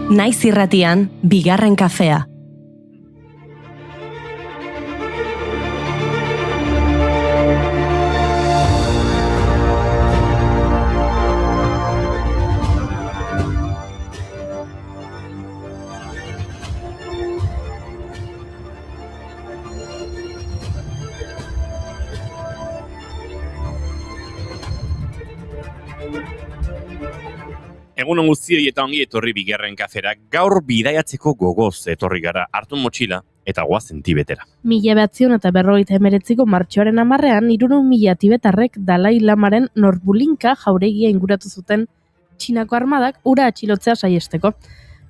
Naiz irratian, bigarren kafea. Egunon guztioi eta ongi etorri bigarren kafera. Gaur bidaiatzeko gogoz etorri gara, hartu motxila eta goazen Tibetera. 1959ko martxoaren 10ean 300.000 tibetarrek Dalai Lamaren Norbulinka jauregia inguratu zuten Txinako armadak ura atxilotzea saiesteko.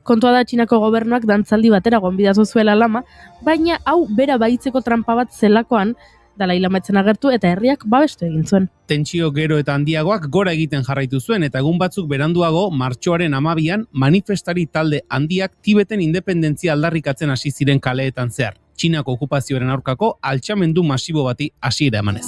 Kontua da Txinako gobernuak dantzaldi batera gonbidatu zuela Lama, baina hau bera baitzeko tranpa bat zelakoan Dalai Lama etzen agertu eta herriak babestu egin zuen. Tentsio gero eta handiagoak gora egiten jarraitu zuen eta egun batzuk beranduago martxoaren 12an manifestari talde handiak Tibeten independentzia aldarrikatzen hasi ziren kaleetan zehar. Txinako okupazioaren aurkako altxamendu masibo bati hasiera emanez.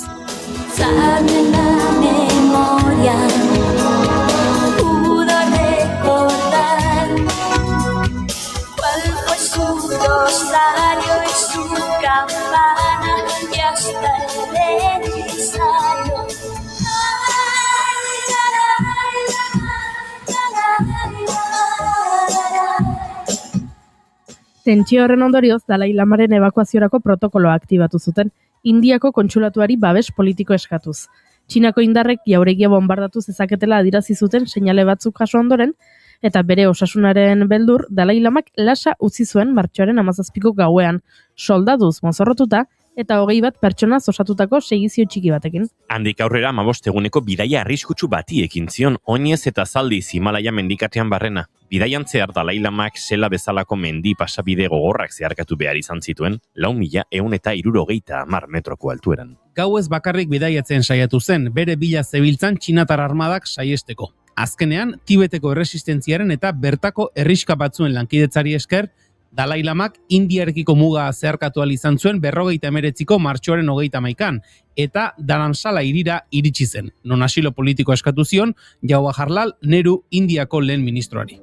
Tentsio horren ondorioz, Dalai Lamaren ebakuaziorako protokoloa aktibatu zuten, Indiako kontsulatuari babes politiko eskatuz. Txinako indarrek jauregia bombardatu zezaketela adirazi zuten seinale batzuk jaso ondoren, eta bere osasunaren beldur, Dalai Lamak lasa utzi zuen martxoaren 17ko gauean, soldaduz mozorrotuta, eta 21 pertsonaz osatutako segizio txiki batekin. Handik aurrera 15 eguneko bidaia arriskutsu bati ekin zion, oinez eta zaldiz Himalaia mendikatean barrena. Bidaian zehar Dalai Lamak zela bezalako mendi pasabide gogorrak zeharkatu behar izan zituen, 4.160 metroko altueran. Gauez bakarrik bidaiatzen saiatu zen, bere bila zebiltzan txinatar armadak saiesteko. Azkenean, Tibeteko erresistentziaren eta bertako herriska batzuen lankidetzari esker, Dalai Lamak Indiarekiko muga zeharkatu ahal izan zuen 59ko martxoaren 31an, eta Dharamsala hirira iritsi zen, non asilo politiko eskatu zion Jawaharlal Nehru Indiako lehen ministroari.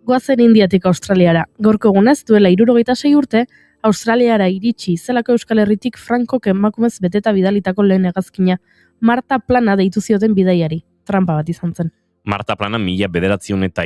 Goazen Indiatik Australiara. Gaurko egunez duela 76 urte, Australiara iritsi zelako Euskal Herritik Frankok emakumez beteta bidalitako lehen hegazkina, Marta Plana deitu zioten bidaiari. Trampa bat izan zen. Marta Plana 1960 eta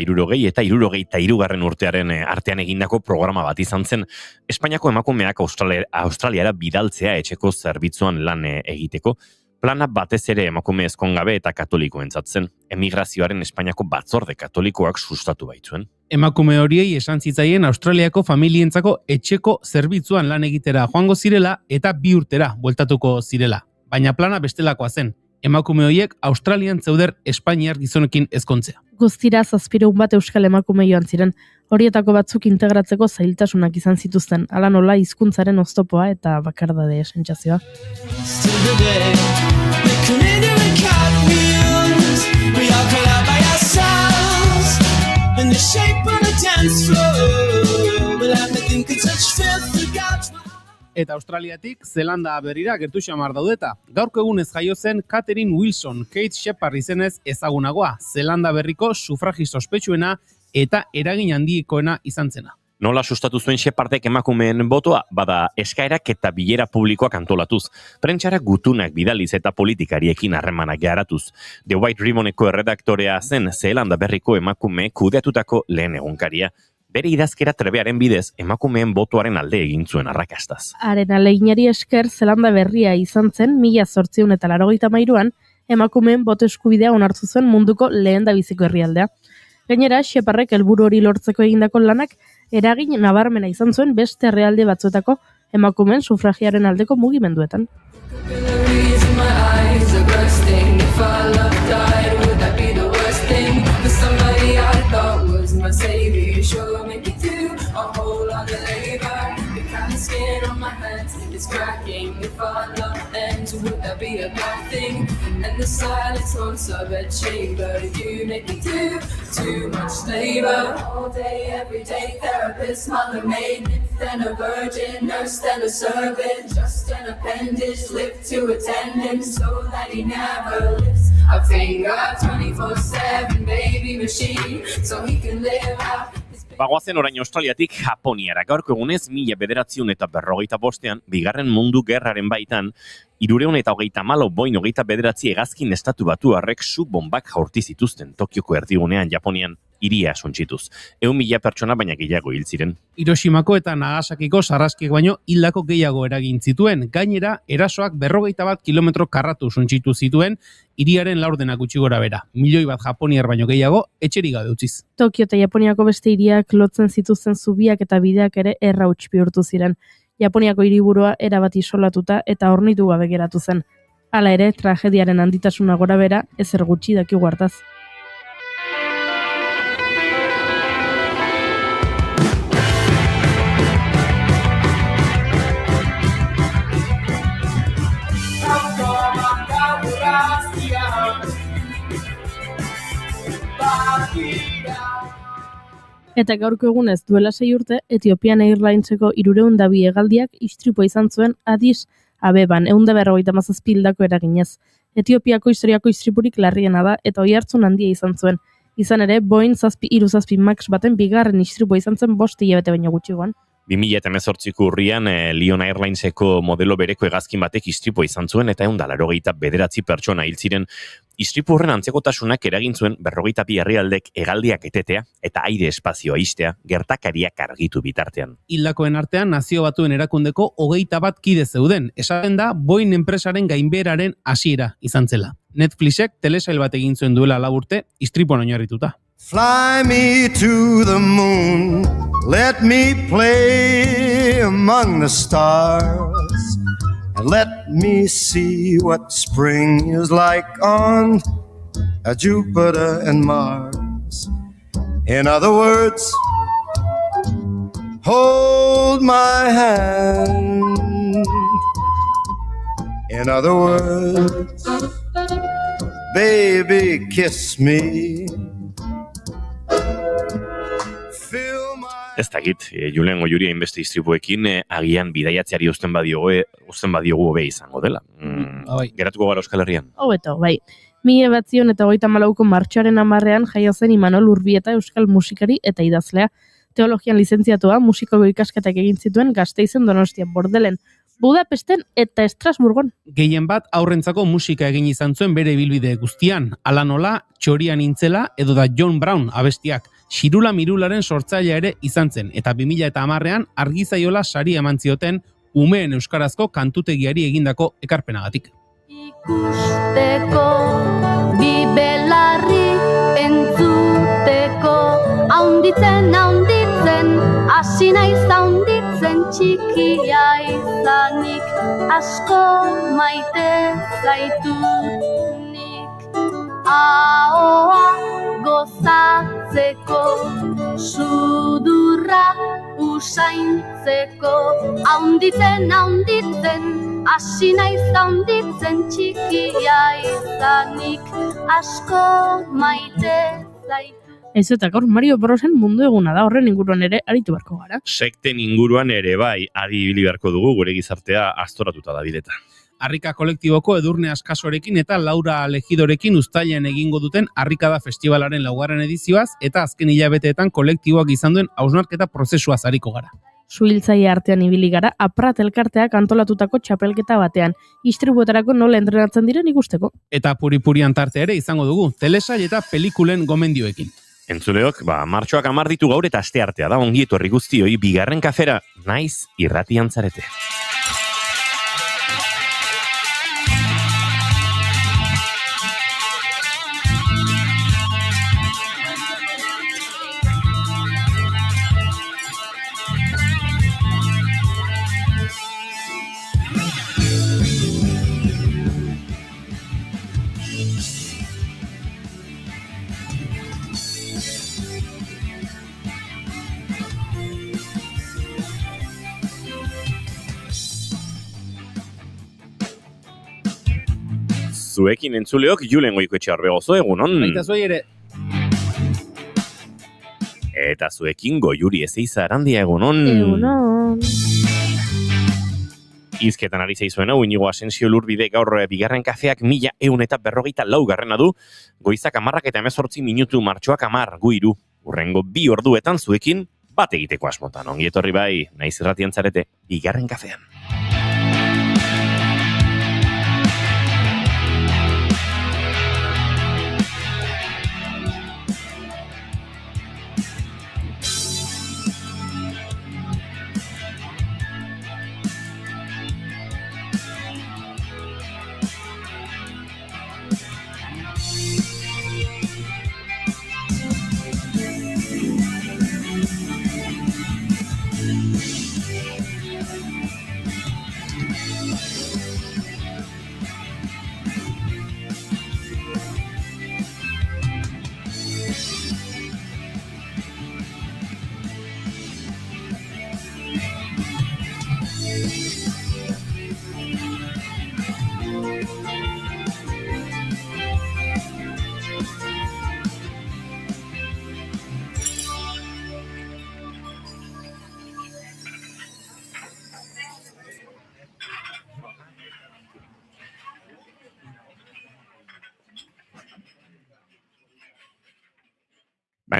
63 urtearen artean egindako programa bat izan zen. Espainiako emakumeak Australiara bidaltzea etxeko zerbitzuan lan egiteko. Plana batez ere emakume ezkongabe eta katolikoentzat zen. Emigrazioaren Espainiako batzorde katolikoak sustatu baitzuen. Emakume horiei esan zitzaien Australiako familientzako etxeko zerbitzuan lan egitera joango zirela eta 2 urtera bueltatuko zirela. Baina plana bestelakoa zen. Emakume horiek Australian zeuder Espainiar gizonekin ezkontzea. Guztira 700 bat euskal emakume joan ziren. Horietako batzuk integratzeko zailtasunak izan zituzten, hala nola hizkuntzaren oztopoa eta bakardade sentsazioa. Eta Australiatik Zelanda berrira gertu xamar daudeta. Gaurko egunez jaio zen Catherine Wilson, Kate Shepard izenez ezagunagoa, Zelanda berriko sufragista ospetsuena eta eragin handikoena izan zena. Nola sustatu zuen Shepardek emakumeen botoa, bada eskaerak eta bilera publikoak antolatuz, prentsara gutunak bidaliz eta politikariekin harremanak garatuz. The White Ribboneko erredaktorea zen Zelanda berriko emakume kudeatutako lehen egunkaria. Bere idazkera trebearen bidez emakumeen botoaren alde egin zuen arrakastaz. Haren aleginari esker Zelanda berria izan zen 1883an emakumeen boto eskubidea onartu zuen munduko lehendabiziko herrialdea. Gainera, Shepardek helburu hori lortzeko egindako lanak eragin nabarmena izan zuen beste herrialde batzuetako emakumeen sufragiaren aldeko mugimenduetan. a whole lot of labor. The kind of skin on my hands is cracking. If our love ends, would that be a bad thing? And the silence haunts our bed chamber. You make me do too much labor. All day, every day, therapist, mother maid, then a virgin, nurse, then a servant. Just an appendage, lift to attend him so that he never lifts a finger. 24/7 baby machine, so he can live out. Bagoazen orain Australiatik Japoniara. Gaurko egunez, 1945 bigarren mundu gerraren baitan, 324 Boeing 29 hegazkin estatu batuarrek su bombak jaurti zituzten Tokioko erdigunean Japonian hiria suntsituz. 100.000 pertsona baina gehiago hil ziren. Hiroshimako eta Nagasakiko sarraskiek baino hildako gehiago eragin zituen. Gainera, erasoak 41 kilometro karratu suntsitu zituen, hiriaren laurdenak gutxi gora bera. 1.000.000 bat japoniar baino gehiago etxerik gabe utziz. Tokio eta Japoniako beste hiriak lotzen zituzten zubiak eta bideak ere errauts bihurtu ziren. Japoniako hiriburua erabat isolatuta eta hornitu gabe geratu zen. Hala ere, tragediaren handitasuna gora bera ezer gutxi dakigu hartaz. Eta gaurko egunez duela 6 urte, Ethiopian Airlineseko 302 hegaldiak istripua izan zuen Addis Abeban 157 hildako eraginez. Etiopiako historiako istripurik larriena da eta oihartzun handia izan zuen. Izan ere, Boeing 737 Max baten bigarren istripua izan zen 5 hilabete baino gutxiagoan. 2018ko urrian Lion Airlineseko modelo bereko hegazkin batek istripua izan zuen eta 189 pertsona hil ziren. Istripu horren antzekotasunak eragin zuen 42 herrialdek hegaldiak etetea eta aire espazioa ixtea gertakariak argitu bitartean. Hildakoen artean Nazio Batuen erakundeko 21 kide zeuden. Esaten da Boeing enpresaren gainbeheraren hasiera izan zela. Netflixek telesail bat egin zuen duela 4 urte istripuan oinarrituta. Fly me to the moon, let me play among the stars, and let me see what spring is like on Jupiter and Mars. In other words, hold my hand. In other words, baby, kiss me. Ez dakit, Julen Goiuri hainbeste istripuekin agian bidaiatzeari uzten badiogu hobe izango dela. Geratuko gara Euskal Herrian? Hobeto, bai. 1934ko martxoaren 10ean jaio zen Imanol Urbieta euskal musikari eta idazlea. Teologian lizentziatua, musikako ikasketak egin zituen Gasteizen, Donostia, Bordelen, Budapesten eta Estrasburgon. Gehien bat aurrentzako musika egin izan zuen bere ibilbide guztian. Hala nola, Txoria nintzela edo da John Brown abestiak. Xirula Mirularen sortzailea ere izan zen eta 2010ean Argizaiola sari eman zioten umeen euskarazko kantutegiari egindako ekarpenagatik. Ikusteko, bi belarri entzuteko, haunditzen, hasi naiz haunditzen txikia izanik, asko maite zaitut nik. Ahoa gozatzeko, sudurra usaintzeko, haunditzen, hasi naiz haunditzen txikia izanik, asko maite zaitut. Ez eta gaur Mario Brosen mundu eguna da, horren inguruan ere aritu beharko gara. Sekten inguruan ere bai, adi ibili beharko dugu gure gizartea aztoratuta da bileta. Harrika kolektiboko Edurne Askasorekin eta Laura Legidorekin uztailean egingo duten Harrikada Festivalaren 4. edizioaz eta azken hilabeteetan kolektiboak izan duen hausnarketa prozesuaz ariko gara. Suhiltzaile artean ibili gara, Aprat elkarteak antolatutako txapelketa batean, istribuetarako nola entrenatzen diren ikusteko. Eta puri-purian tarte ere izango dugu, telesail eta pelikulen gomendioekin. Entzuleok, martxoak 10 ditu gaur eta asteartea da, ongi etorri guztioi bigarren kafera, naiz irratian zarete. zuekin entzuleok, Julen Goikoetxea Orbegozo, egunon. Baita zuei ere. Eta zuekin Goiuri Ezeiza Arandia, egunon. Egunon. Izketan ari zeizuena, Inigo Asensio Lurbide gaur bigarren kafeak 1154 du, goizak 10:18 minutu, martxoak 10, gu 3, urrengo 2 orduetan zuekin bat egiteko asmotan. Ongi etorri bai, naiz irratian zarete, bigarren kafean.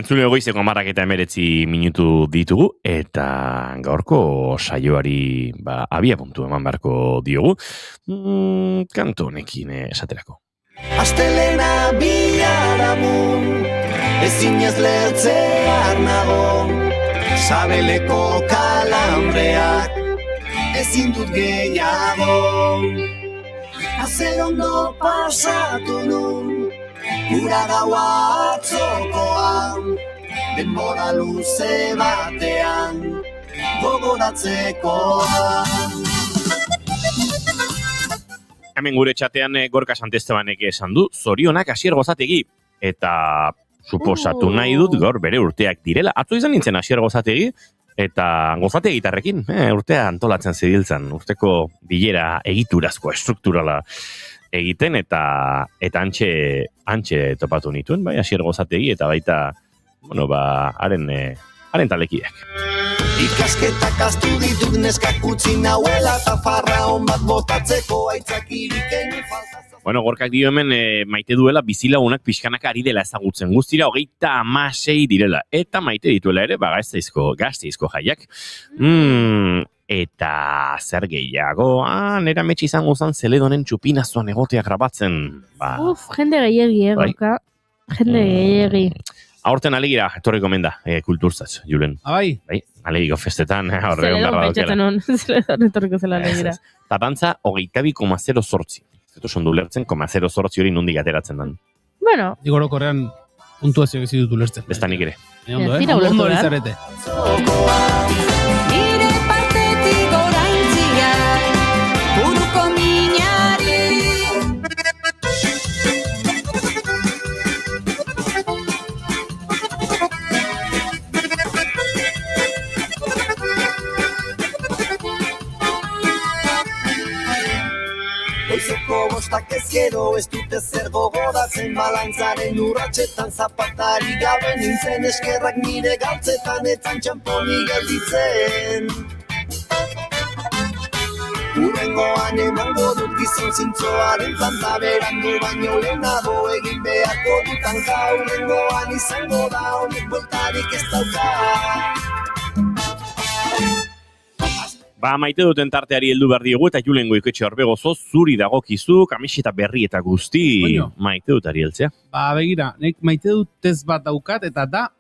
Entzule goizeko 10:19 minutu ditugu, eta gaurko saioari abiapuntu eman beharko diogu. Kantu honekin esaterako. Astelena biharamun, ezinez lertzear nago, sabeleko kalambreak, ezin dut gehiago. Haze ondo pasatu nun, ura gaua atzokoan, denbora luze batean, gogoratzekoan. Hemen gure txatean Gorka Santestebanek esan du, zorionak Asier Gozategi, eta suposatu nahi dut gaur bere urteak direla. Atzo izan nintzen Asier Gozategi, eta Gozategitarrekin, urtea antolatzen zidiltzen, urteko bilera egiturazko, estrukturala egiten, eta antxe topatu nituen, bai, Asier Gozategi, eta baita, haren talekiak. Ikasketak astu ditut neskak utzi nauela, eta farraon bat botatzeko aitzakirik eni falta. Gorkak dio hemen maite duela bizilagunak pixkanaka ari dela ezagutzen, guztira 36 direla, eta maite dituela ere, gazteizko jaiak. Eta zer gehiago, nera metxe izango zan Zeledonen txupinazoan egotea grabatzen. Jende gehiagi, Gorka. Jende gehiagi. Aurten alegira, etorriko menda, kulturzatz, Julen. Bai, alegiko festetan, Zeledon pentsatzen hon, Zeledon etorriko zela alegira. Eta dantza 22,08. Zetu sondu lertzen, 0,08 hori nondik ateratzen dan. Bueno. Digorokorrean puntuazioak ez ditutu lertzen. Bestanik ere. Ondo bizarete. Nire partetik oraintzia, buruko minari. Goizeko bostak ez gero, ez dute zer gogoratzen, balantzaren urratxetan zapatari gabe nintzen, eskerrak nire galtzetan etzan txamponi gelditzen. Urrengoan emango dut gizon zintzoaren planta, berandu baino lehenago egin beharko dutan urrengoan izango da honek bueltarik ez dauka. Maite duten tarteari heldu behar diogu, eta Julen Goikoetxea Orbegozo zuri dagokizu, kamiseta berri eta guzti maite dutari heltzea. Begira, nek maite dutez bat daukat, eta da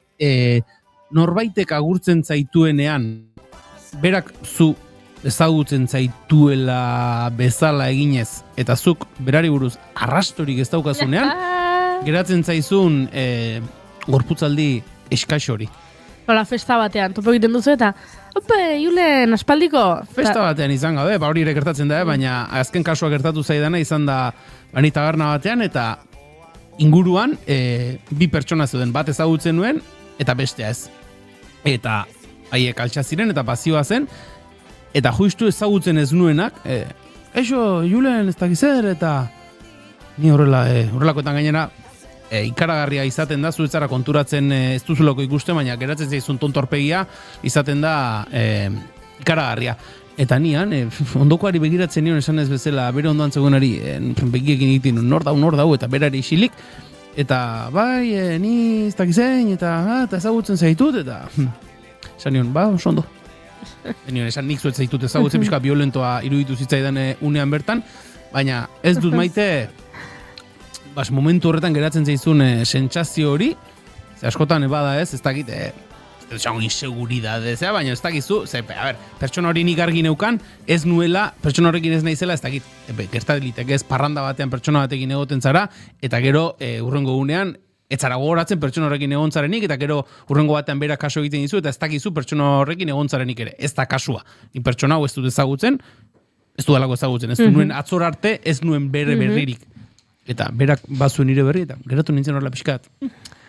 norbaitek agurtzen zaituenean, berak zu ezagutzen zaituela bezala eginez, eta zuk berari buruz arrastorik ez daukazunean, geratzen zaizun gorputzaldi eskaxori. Hola, festa batean, topo egiten duzu eta Julen, aspaldiko. Festa batean izan gabe, hori ere gertatzen da, baina azken kasua gertatu zaidana izan da taberna batean, eta inguruan 2 pertsona zeuden, bat ezagutzen nuen, eta bestea ez. Eta haiek altxa ziren, eta pasioa zen, eta justu ezagutzen ez nuenak, Julen, ez dakizer, eta Ni horrelakoetan gainera, ikaragarria izaten da, zuetzara konturatzen ez duzulako ikusten, baina geratzen zaizun tontorpegia izaten da ikaragarria. Eta nian, ondokoari begiratzen nion esan ez bezala, bere ondoan zegoenari begiekin egiten nor dau, eta berari isilik, eta bai, ni ez dakizein, eta ezagutzen zaitut, eta esan nion, oso ondo. Nion, esan nik zuet zaitut ezagutzen, pixka violentoa iruditu zitzaidan unean bertan, baina ez dut maite, momentu horretan geratzen zaizun sentsazio hori, ze askotan bada ez dakit, inseguridade, baina ez dakizu, pertsona hori nik argi neukan, ez nuela, pertsona horrekin ez naizela, ez dakit, gertadelitek ez parranda batean pertsona batekin egoten zara, eta gero urrengo gunean, ez zara gogoratzen pertsona horrekin egontzarenik, eta gero urrengo batean bera kaso egiten dizu, eta ez dakizu pertsona horrekin egontzarenik ere, ez da kasua. Ni pertsona hau ez dut ezagutzen, ez dudalako ezagutzen, ez du nuen atzor arte, ez nuen berririk. Eta berak bazuen nire berri, eta geratu nintzen horrela pixkat.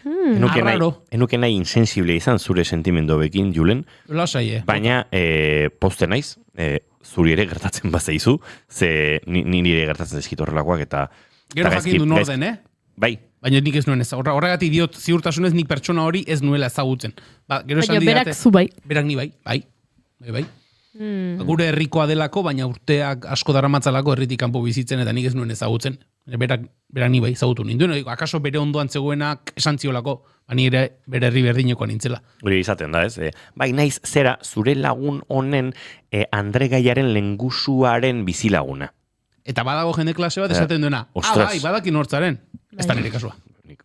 Enuke nahi insensible izan zure sentimendu bekin, Julen. Lasai, baina poste naiz, zuri ere gertatzen bazaizu, ze nire gertatzen zaizkit horrelakoak, eta... Gero jakin du norden, Bai. Baina nik ez nuen ez. Horregatik diot ziurtasunez nik pertsona hori ez nuela ezagutzen. Baina berak zu bai. Berak ni bai. Gure herrikoa delako, baina urteak asko daramatzalako herritik kanpo bizitzen, eta nik ez nuen ezagutzen. Berak ni bai ezagutu ninduen. Akaso bere ondoan zegoenak esan ziolako, ni ere bere herri berdinekoa nintzela. Hori izaten da, ez? Bai, naiz zera zure lagun honen Andre Gaiaren lengusuaren bizilaguna. Eta badago jende klase bat esaten duena. Bai, badakin hortzaren. Ez da nire kasua. Nik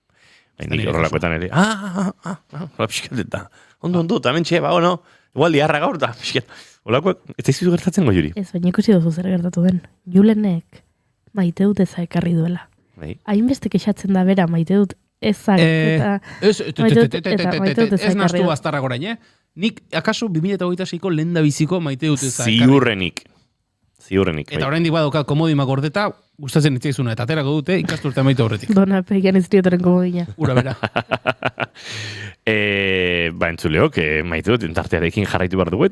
horrelakoetan ere. Hola pixkateta. Ondo, tamen txe, no? Igual diarra gaur da, pixkat. Holakoak, ez daizu gertatzen goiuri. Ez, baina ikusi dozu zer gertatu den. Julenek maite dut eza ekarri duela. Hainbeste kexatzen da bera maite dut ezak eta... Ez naztu bastarrak orain, Nik, akaso, 2026ko lehen da biziko maite dut ezak ekarri. Ziurrenik. Eta orain badokat komodimak gordeta, gustatzen itzaizuna, eta aterako dute ikasturte amaitu horretik. Dona, pegian ez triotoren komodina. Ura bera. Entzuleok, maite dut entartearekin jarraitu behar dugu,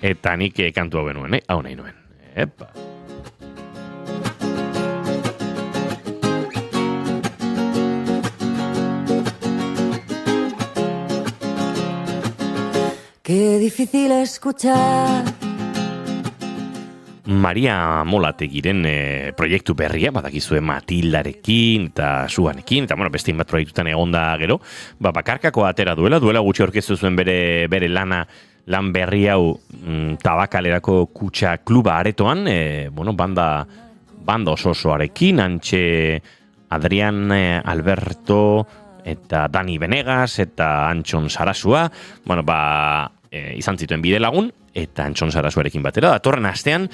eta nik kantu hau benuen, hau nahi nuen. Epa. Qué difícil escuchar. Maria Molategiren proiektu berria, badakizue Matildarekin eta Suanekin, eta beste bat proiektutan egonda gero, bakarkako atera duela gutxi aurkeztu zuen bere lan berri hau Tabakalerako Kutxa Kluba aretoan, banda osoarekin, antxe Adrian Alberto eta Dani Benegas eta Antxon Sarasua, izan zituen bide lagun, eta Antxon Sarasuarekin batera. Datorren astean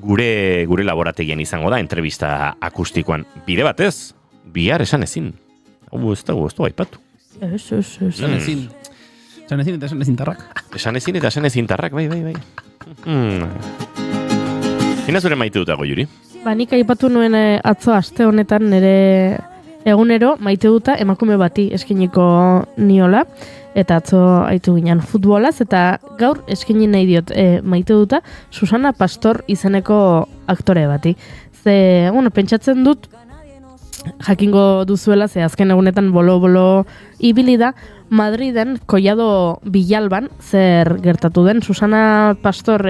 gure laborategian izango da entrevista akustikoan. Bide batez, bihar esan ezin. Ez da aipatu. Esan ezin eta esan ezin tarrak. Esan ezin eta esan ezin tarrak, bai. Zina zure maite dutago, Juri? Nik aipatu nuen atzo aste honetan nire egunero maite duta emakume bati eskiniko niola. Eta atzo aitu ginen futbolaz, eta gaur eskini nahi diot maite duta Susana Pastor izeneko aktore bati. Ze, pentsatzen dut, jakingo duzuela, ze azken egunetan bolo-bolo ibili da, Madriden, Collado Villalban, zer gertatu den. Susana Pastor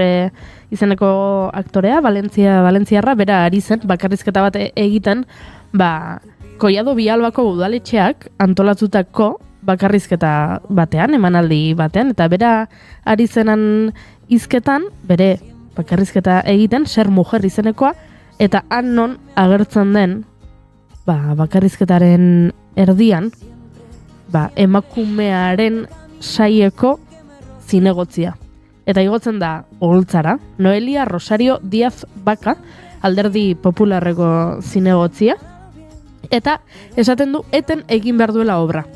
izeneko aktorea, Valentziarra, bera ari zen, bakarrizketa bat egiten, Collado Villalbako udaletxeak antolatutako bakarrizketa batean, emanaldi batean, eta bera ari zenan hizketan, bere bakarrizketa egiten, Ser Mujer izenekoa, eta han non agertzen den, bakarrizketaren erdian, emakumearen saieko zinegotzia. Eta igotzen da oholtzara, Noelia Rosario Díaz Baka, Alderdi Popularreko zinegotzia, eta esaten du eten egin behar duela obra.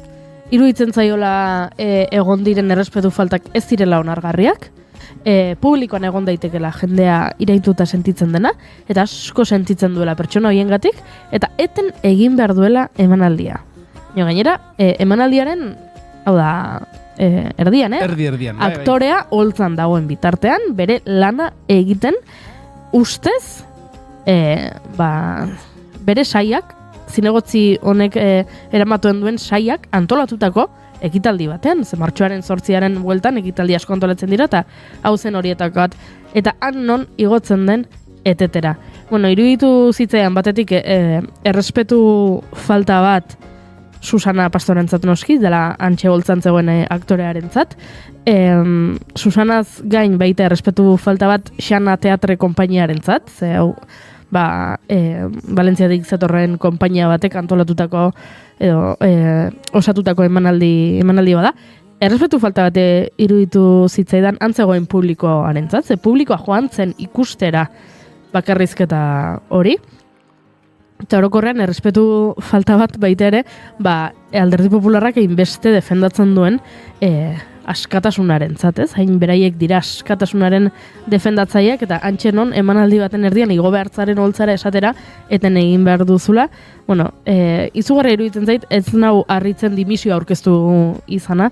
Iruditzen zaiola egon diren errespetu faltak ez direla onargarriak, publikoan egon daitekela jendea iraituta sentitzen dena, eta asko sentitzen duela pertsona hoiengatik, eta eten egin behar duela emanaldia. Gainera, emanaldiaren, hau da, erdian, Erdian, aktorea holtzan dagoen bitartean, bere lana egiten, ustez, bere saiak, zinegotzi honek eramatuen duen saiak antolatutako ekitaldi batean, ze martxoaren 8 bueltan ekitaldi asko antolatzen dira, eta hau zen horietako bat, eta han non igotzen den etetera. Bueno, iruditu zitzaidan batetik errespetu falta bat Susana Pastorentzat noski, dela Antxe Boltzan zegoen aktorearentzat. Susanaz gain baita errespetu falta bat Xana Teatre konpainiarentzat, ze hau Valentziatik zetorren konpainia batek antolatutako edo osatutako emanaldi bada. Errespetu falta bat iruditu zitzaidan antzegoen publikoarentzat, ze publikoa joan zen ikustera bakarrizketa hori. Eta orokorrean errespetu falta bat baita ere, Alderdi Popularrak hainbeste defendatzen duen askatasunaren zatez, hain beraiek dira askatasunaren defendatzaileak eta antxenon emanaldi baten erdian igo behartzaren holtzara esatera eten egin behar duzula. Bueno, izugarri iruditzen zait, ez nau harritzen dimisioa aurkeztu izana,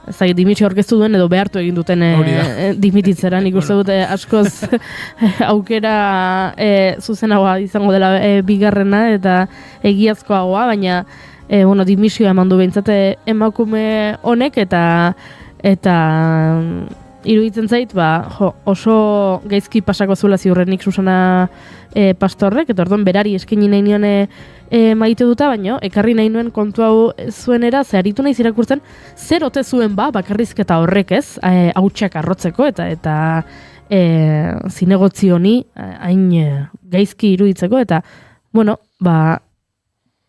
ez dimisioa aurkeztu duen edo behartu egin duten dimititzeran, ikuste dute askoz aukera zuzenagoa izango dela bigarrena eta egiazkoagoa, baina dimisioa eman du behintzate emakume honek eta iruditzen zait, oso gaizki pasako zuela ziurrenik Susana Pastorrek, eta orduan berari eskaini nahi nion maite duta, baina ekarri nahi nuen kontu hau zuenera, ze aritu naiz irakurtzen, zer ote zuen bakarrizketa horrek ez, hautsak arrotzeko, eta zinegotzi honi hain gaizki iruditzeko, eta,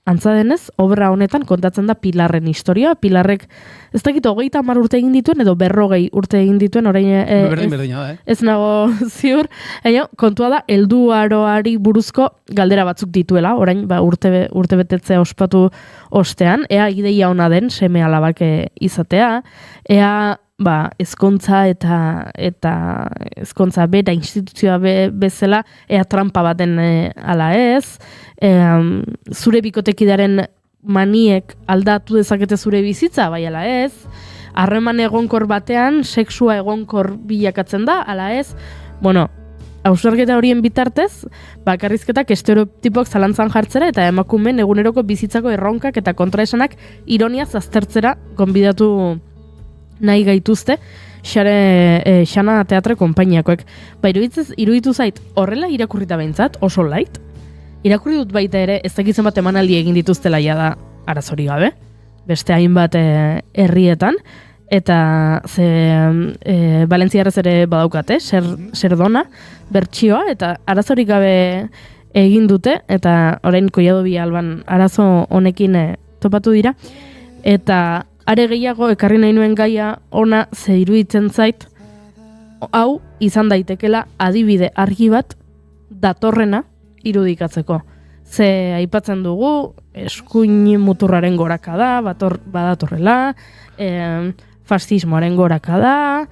antza denez, obra honetan kontatzen da Pilarren historia. Pilarrek, ez dakit 30 urte egin dituen, edo 40 urte egin dituen, orain ez nago ziur. Kontua da, helduaroari buruzko galdera batzuk dituela, orain urte betetzea ospatu ostean, ea ideia ona den seme alabak izatea, ea ezkontza eta ezkontza bera instituzioa bezala, ea trampa baten ala ez, zure bikotekidaren maniek aldatu dezakete zure bizitza, bai ala ez, harreman egonkor batean, sexua egonkor bilakatzen da, ala ez, hausnarketa horien bitartez, bakarrizketak estereotipok zalantzan jartzera eta emakumeen eguneroko bizitzako erronkak eta kontraesanak ironiaz aztertzera gonbidatu nahi gaituzte Xana Teatre konpainiakoek. Iruditu zait horrela irakurrita behintzat, oso light. Irakurri dut baita ere, ez dakitzen bat emanaldi egin dituztela da arazori gabe, beste hainbat herrietan, eta Valentziarrez ere badaukate, Serdona, bertsioa, eta arazorik gabe egin dute, eta orain Collado Villalban arazo honekin topatu dira, eta are gehiago ekarri nahi nuen gaia ona ze iruditzen zait, hau izan daitekela adibide argi bat datorrena irudikatzeko. Ze aipatzen dugu, eskuin muturraren gorakada, badatorrela, fascismoaren gorakada,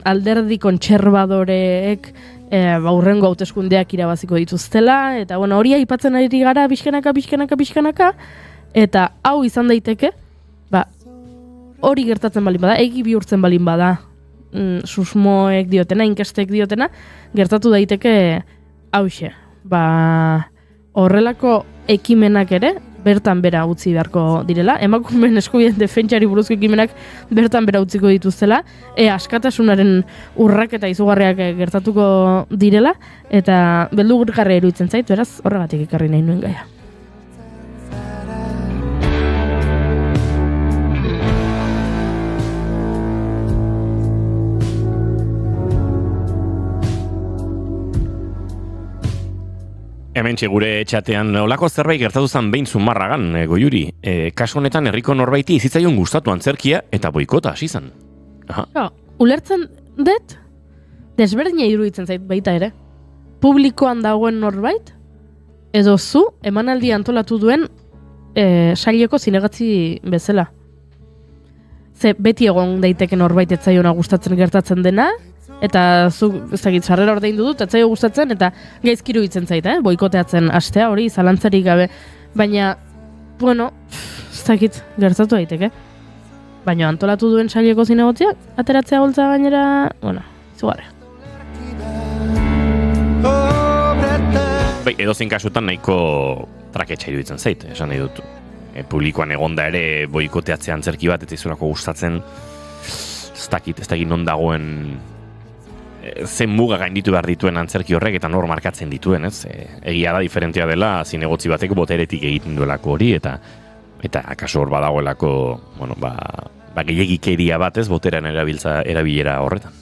alderdi kontserbadoreek hurrengo hauteskundeak irabaziko dituztela, eta hori aipatzen ari gara pixkanaka, eta hau izan daiteke, hori gertatzen balin bada, egi bihurtzen balin bada, susmoek diotena, inkestek diotena, gertatu daiteke hauxe. Horrelako ekimenak ere, bertan bera utzi beharko direla, emakumeen eskubideen defentsari buruzko ekimenak bertan bera utziko dituztela, askatasunaren urraketa izugarriak gertatuko direla, eta beldurgarria iruditzen zait, beraz, horregatik ekarri nahi nuen gaia. Hementxe gure etxatean, olako zerbait gertatu zen behin Zumarragan, Goiuri. Kasu honetan herriko norbaiti izitzaion gustatu antzerkia eta boikota hasi zen. Ulertzen dut, desberdina iruditzen zait baita ere. Publikoan dagoen norbait, edo zu emanaldi antolatu duen saileko zinegatzi bezala. Ze beti egon daiteke norbait etzaiona gustatzen gertatzen dena, eta zu, ez dakit, sarrera ordaindu dut, etzaio gustatzen, eta gaizki iruditzen zait, boikoteatzen hastea hori, zalantzarik gabe. Baina, ez dakit, gertatu daiteke. Baina antolatu duen saileko zinegotziak, ateratzea holtza gainera, izugarria. Bai, edozein kasutan nahiko traketxa iruditzen zait, esan nahi dut. Publikoan egonda ere boikoteatzea antzerki bat, eta izurako gustatzen, ez dakit non dagoen zen muga gainditu behar dituen antzerki horrek eta nor markatzen dituen, ez? Egia da diferentea dela zinegotzi batek boteretik egiten duelako hori, eta akaso hor badagoelako, bueno, gehiagikeria bat, ez, boteran erabilera horretan.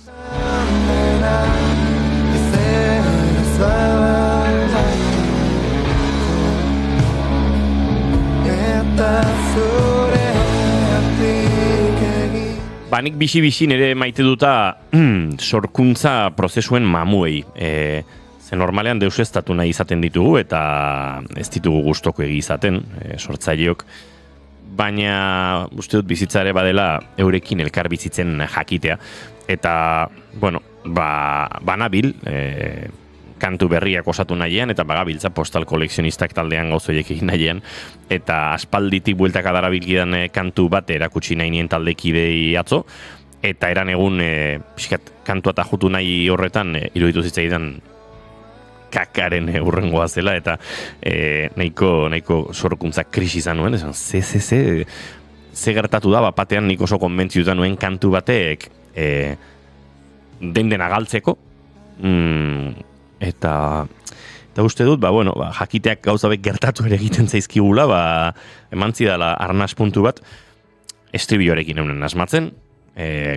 Nik bixi nire maite duta sorkuntza prozesuen mamuei. Ze normalean deuseztatu nahi izaten ditugu eta ez ditugu gustoko egi izaten sortzaileok. Baina uste dut bizitza ere badela eurekin elkar bizitzen jakitea. Eta, bueno, banabil, kantu berriak osatu nahian, eta bagabiltza postal kolekzionistak taldean gauzoiek egin nahian, eta aspalditik bueltaka darabilgidan kantu bat erakutsi nahi nien taldekidei atzo, eta eran egun kantua eta jutu nahi horretan iruditu zitzaidan kakaren urrengoa zela, eta nahiko sorkuntza krisi izan nuen, esan, ze gertatu da, batean nik oso konbentziutan nuen kantu batek den galtzeko, eta uste dut, jakiteak gauzabek gertatu ere egiten zaizkigula, eman zidala arnaz puntu bat, estribilloarekin eunen asmatzen,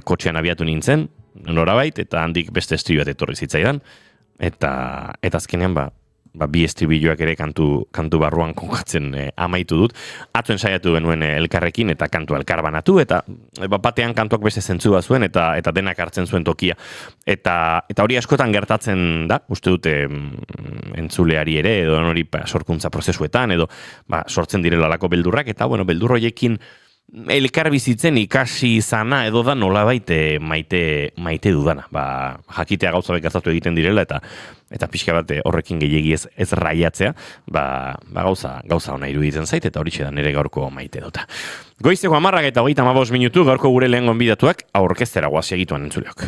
kotxean abiatu nintzen, norabait, eta handik beste estribillo bat etorri zitzaidan, eta azkenean, bi estribilloak ere kantu barruan konkatzen amaitu dut. Atzuen saiatu genuen elkarrekin eta kantu elkar banatu, eta batean kantuak beste zentzu bat zuen, eta denak hartzen zuen tokia. Eta hori askotan gertatzen da, uste dute entzuleari ere, edo hori sorkuntza prozesuetan, edo sortzen direla lako beldurrak, eta beldur horiekin elkar bizitzen ikasi izana edo da nolabait maite dudana. Jakitea gauzabek gertatu egiten direla, eta pixka bat horrekin gehiegi ez raiatzea, gauza ona iruditzen zait, eta horixe da nire gaurko maite dota. Goizeko 10 eta 35 minutu, gaurko gure lehen gonbidatuak aurkeztera guaz egituan entzuleok.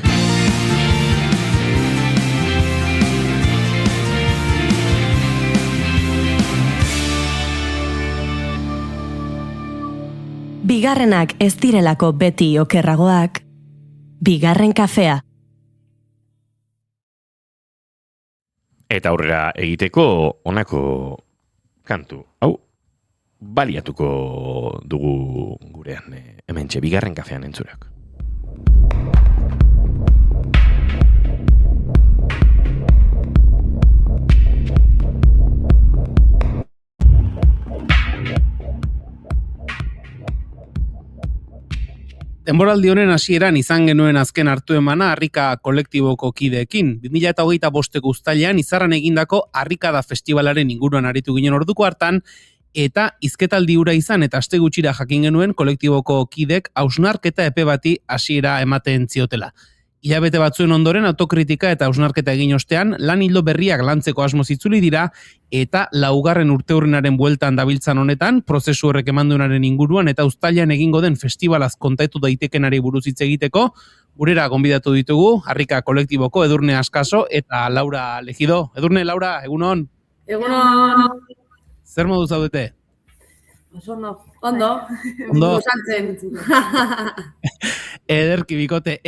Bigarrenak ez direlako beti okerragoak, bigarren kafea. Eta aurrera egiteko honako kantu. Hau, baliatuko dugu gurean hementxe bigarren kafean entzuleok. Denboraldi honen hasieran izan genuen azken hartu emana Harrika kolektiboko kideekin. 2025 uztailean Izarran egindako Harrikada festivalaren inguruan aritu ginen orduko hartan, eta hizketaldi hura izan eta aste gutxira jakin genuen kolektiboko kidek hausnarketa epe bati hasiera ematen ziotela. Hilabete batzuen ondoren autokritika eta hausnarketa egin ostean, lan ildo berriak lantzeko asmoz itzuli dira, eta 4. urteurrenaren bueltan dabiltzan honetan, prozesu horrek emanduenaren inguruan eta uztailean egingo den festivalaz kontatu daitekenari buruz hitz egiteko, gurera gonbidatu ditugu, Harrika kolektiboko Edurne Askaso eta Laura Legido. Edurne, Laura, egunon? Egunon! Zer modu zaudete? Ondo. Gozatzen. Ederki bikote.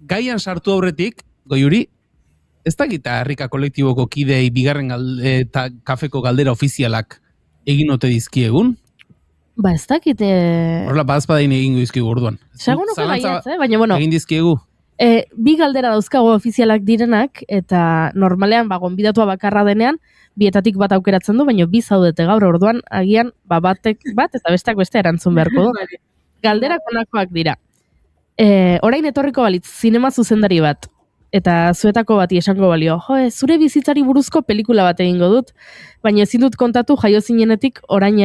Gaian sartu aurretik, Goiuri, ez dakita Harrika kolektiboko kidei bigarren eta kafeko galdera ofizialak egin ote dizkiegun? Ez dakite... Horla, badazpadain egingo dizkiegu orduan. Segunuko baiatz, baina, egin dizkiegu? Bi galdera dauzkago ofizialak direnak, eta normalean, gonbidatua bakarra denean, bietatik bat aukeratzen du, baina bi zaudete gaur orduan, agian, batek bat eta besteak beste erantzun beharko du. Galderak onakoak dira. Orain etorriko balitz, zinema zuzendari bat, eta zuetako bati esango balio, zure bizitzari buruzko pelikula bat egingo dut, baina ezin dut kontatu jaio zinenetik orain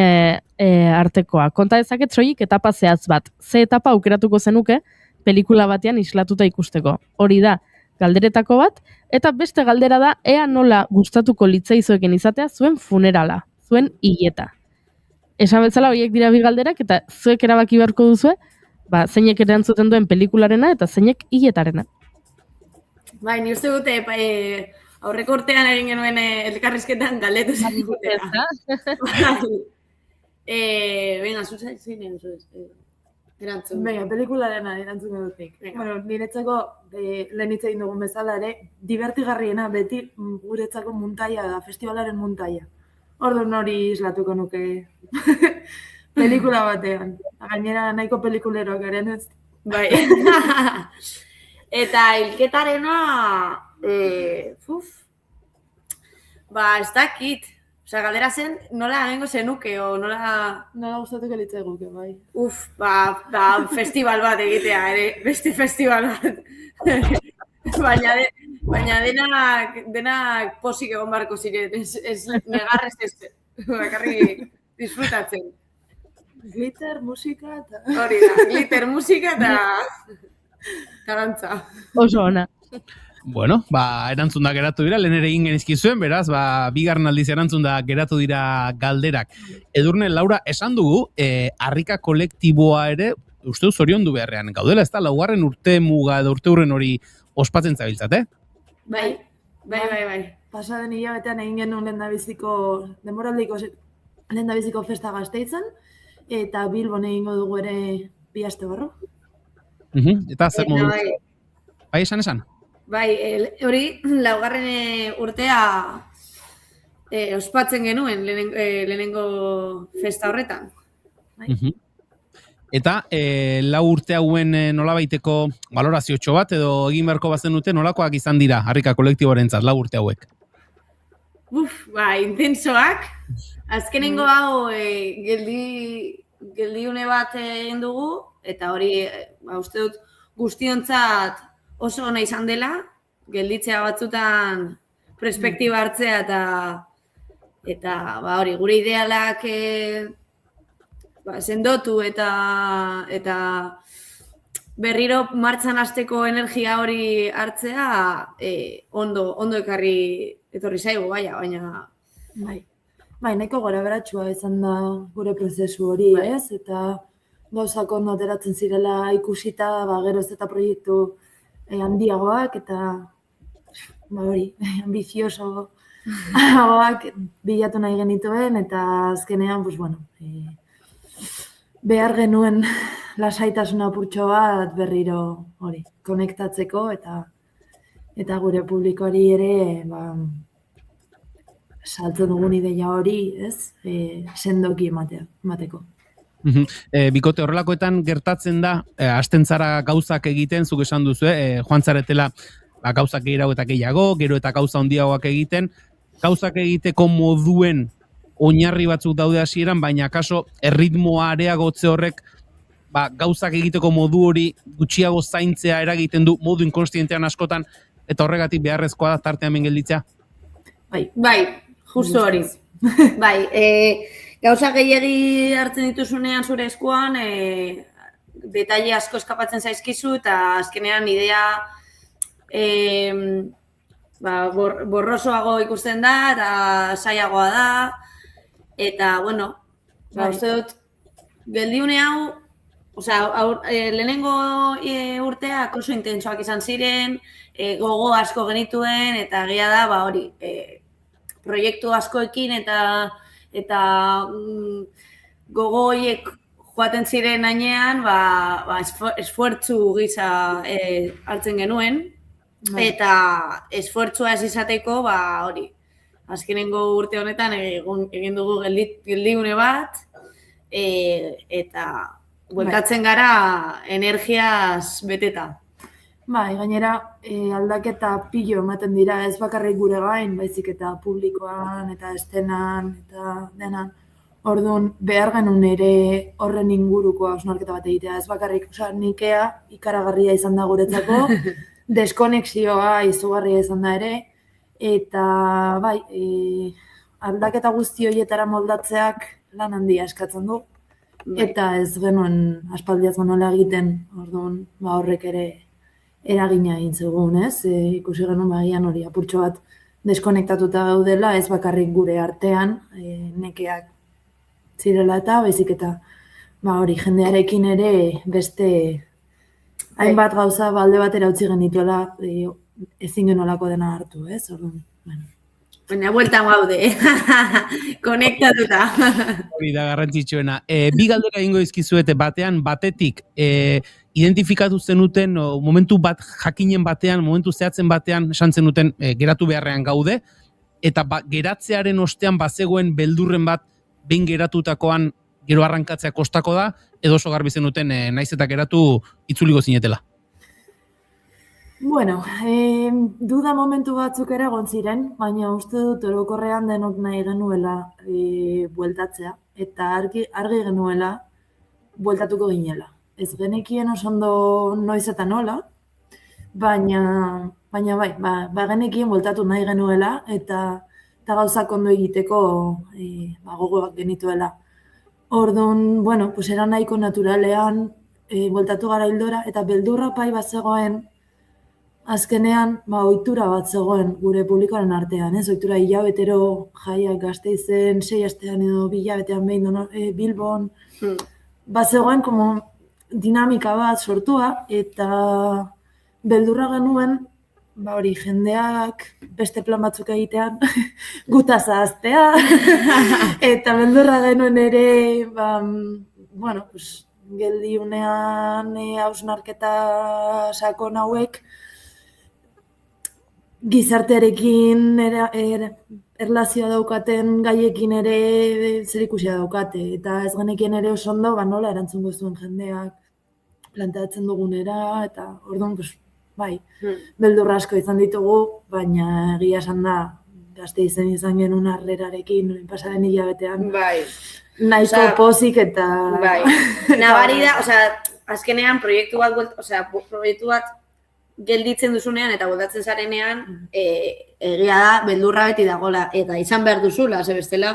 artekoa. Konta dezaket soilik etapa zehaz bat. Ze etapa aukeratuko zenuke pelikula batean islatuta ikusteko. Hori da, galderetako bat, eta beste galdera da, ea nola gustatuko litzaizueken izatea zuen funerala, zuen hileta. Esan bezala horiek dira bi galderak, eta zuek erabaki beharko duzue, zeinek erantzuten duen pelikularena eta zeinek hiletarena. Bai, ni uste dute aurreko urtean egin genuen elkarrizketan galdetu zizkutera. Venga, zuzai zinen, erantzun. Venga, pelikularen erantzun dutik. Bueno, niretzako, lehen hitz egin dugun bezala ere, divertigarriena beti guretzako muntaia da, festivalaren muntaia. Orduan hori islatuko nuke pelikula batean. Gainera nahiko pelikuleroak garen ez. Bai. Eta hilketarena, ez dakit. Osa, galdera zen, nola egingo zenuke, o nola... Nola gustatuko litzaiguke, bai. Festival bat egitea, ere, beste festival bat. Baina denak posik egon barko ziren, ez negarrez ez, bakarrik disfrutatzen. Glitter, musika eta... Hori da, glitter, musika eta dantza. Oso ona. Bueno, erantzun da geratu dira, lehen ere egin genizkizuen, beraz, bigarren aldiz erantzun da geratu dira galderak. Edurne, Laura, esan dugu, harrika kolektiboa ere, uste du zoriondu beharrean gaudela, ez da, laugarren urte muga edo urte hurren hori ospatzen zabiltzat, Bai. Pasaden hilabetean egin genuen denboraldiko lehendabiziko festa Gasteizen, eta Bilbon egingo dugu ere 2 aste barru. Eta zer modu? Bai, esan? Bai, hori, laugarren urtea ospatzen genuen lehenengo festa horretan. Eta lau urte hauen nolabaiteko baloraziotxo bat edo egin beharko bazen dute nolakoak izan dira harrika kolektiboarentzat lau urte hauek? Intensoak. Azkenengo hau geldiune bat egin dugu, eta hori, uste dut, guztiontzat oso ona izan dela, gelditzea batzutan perspektiba hartzea eta hori, gure idealak sendotu eta berriro martxan hasteko energia hori hartzea ondo etorri zaigu, baina... Bai, nahiko gora beratxua izan da gure prozesu hori, ez? Eta gauzak ondo ateratzen zirela ikusita, geroz eta proiektu handiagoak eta hori, ambiziosoagoak bilatu nahi genituen eta azkenean, behar genuen lasaitasuna apurtxo bat berriro hori, konektatzeko eta gure publikoari ere saltzen dugun ideia hori, ez, sendoki emateko. Bikote horrelakoetan gertatzen da, hasten zara gauzak egiten, zuk esan duzu, joan zaretela gauzak gehiago eta gehiago, gero eta gauza handiagoak egiten, gauzak egiteko moduen oinarri batzuk daude hasieran, baina kaso erritmoa areagotze horrek gauzak egiteko modu hori gutxiago zaintzea eragiten du modu inkonstientean askotan, eta horregatik beharrezkoa da tartean gelditzea? Bai, justo hori. Bai, gauza gehiagi hartzen dituzunean zure eskuan, detaile asko eskapatzen zaizkizu eta azkenean idea borrosoago ikusten da eta saiagoa da. Eta, uste dut, geldiune hau, lehenengo urteak oso intensoak izan ziren, gogo asko genituen eta egia da, hori, proiektu askoekin eta gogo horiek joaten ziren ainean, esfuertzu gisa hartzen genuen, eta esfuertzua ez izateko, hori, azkenengo urte honetan egin dugu geldiune bat, eta bueltatzen gara energiaz beteta. Gainera, aldaketa pilo ematen dira, ez bakarrik gure gain, baizik eta publikoan, eta estenan, eta denan. Orduan, behar genuen ere horren inguruko hausnarketa bat egitea, ez bakarrik, nikea ikaragarria izan da guretzako, deskonexioa izugarria izan da ere, eta aldaketa guzti horietara moldatzeak lan handia eskatzen du, eta ez genuen aspaldiaz nola egiten, orduan, horrek ere eragina egin zegoen, ez? Ikusi genuen bagian hori apurtxo bat deskonektatuta daudela, ez bakarrik gure artean, nekeak zirela eta baizik eta hori jendearekin ere beste hainbat gauza balde batera utzi genituela ezin genolako dena hartu, ez? Orduan, Baina bueltan gaude, konektatuta. Hori da garrantzitsuena. Bi galdera egingo dizkizuete batetik identifikatu zenuten momentu bat jakinen batean, momentu zehatzen batean esan zenuten geratu beharrean gaude, eta geratzearen ostean bazegoen beldurren bat behin geratutakoan gero arrankatzea kostako da, edo oso garbi zenuten naiz eta geratu itzuliko zinetela. Bueno, duda momentu batzuk ere egon ziren, baina uste dut orokorrean denok nahi genuela bueltatzea, eta argi genuela bueltatuko ginela. Ez genekien oso ondo noiz eta nola, baina bai, genekien bueltatu nahi genuela, eta gauzak ondo egiteko gogoak genituela. Orduan, bueno, pues era nahiko naturalean bueltatu gara hildora, eta beldurra bai bat zegoen, azkenean, ohitura bat zegoen gure publikoaren artean, ez? Ohitura hilabetero jaiak Gasteizen, 6 astean edo 2 hilabetean behin Bilbon. Bat zegoen como dinamika bat sortua, eta beldurra genuen, hori jendeak beste plan batzuk egitean, gutaz ahaztea, eta beldurra genuen ere, bueno, pues, geldiunean hausnarketa sakon hauek, gizartearekin erlazioa daukaten gaiekin ere zerikusia daukate. Eta ez genekien ere oso ondo, nola erantzungo zuen jendeak planteatzen dugunera, eta orduan, bai, beldurra asko izan ditugu, baina egia esan da, Gasteizen izan genuen harrerarekin, pasaren hilabetean, nahiko pozik eta... Bai, nabari da, azkenean proiektu bat gelditzen duzunean eta bueltatzen zarenean, egia da, beldurra beti dagoela, eta izan behar duzula, ze bestela,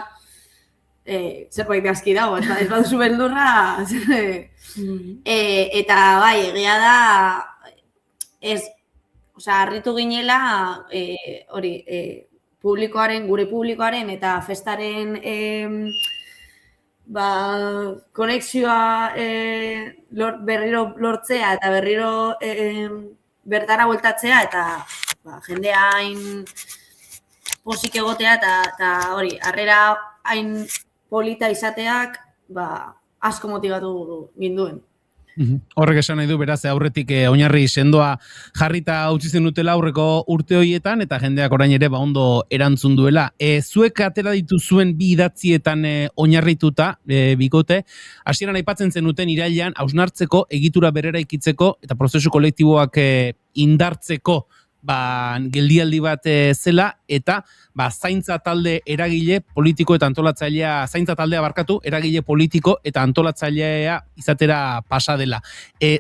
zerbait gaizki dago, ez baduzu beldurra, eta bai, egia da, harritu ginela, gure publikoaren eta festaren konexioa berriro lortzea eta berriro bertara bueltatzea eta jendea hain pozik egotea eta harrera hain polita izateak asko motibatu ginduen. Horrek esan nahi du, beraz, aurretik oinarri sendoa jarrita utzi zenutela aurreko urte horietan, eta jendeak orain ere ondo erantzun duela. Zuek atera dituzuen bi idatzietan oinarrituta, bikote, hasieran aipatzen zenuten irailean, hausnartzeko, egitura berera ikitzeko, eta prozesu kolektiboak indartzeko, geldialdi bat zela, eta zaintza talde eragile politiko eta antolatzailea, zaintza taldea eragile politiko eta antolatzailea izatera pasa dela.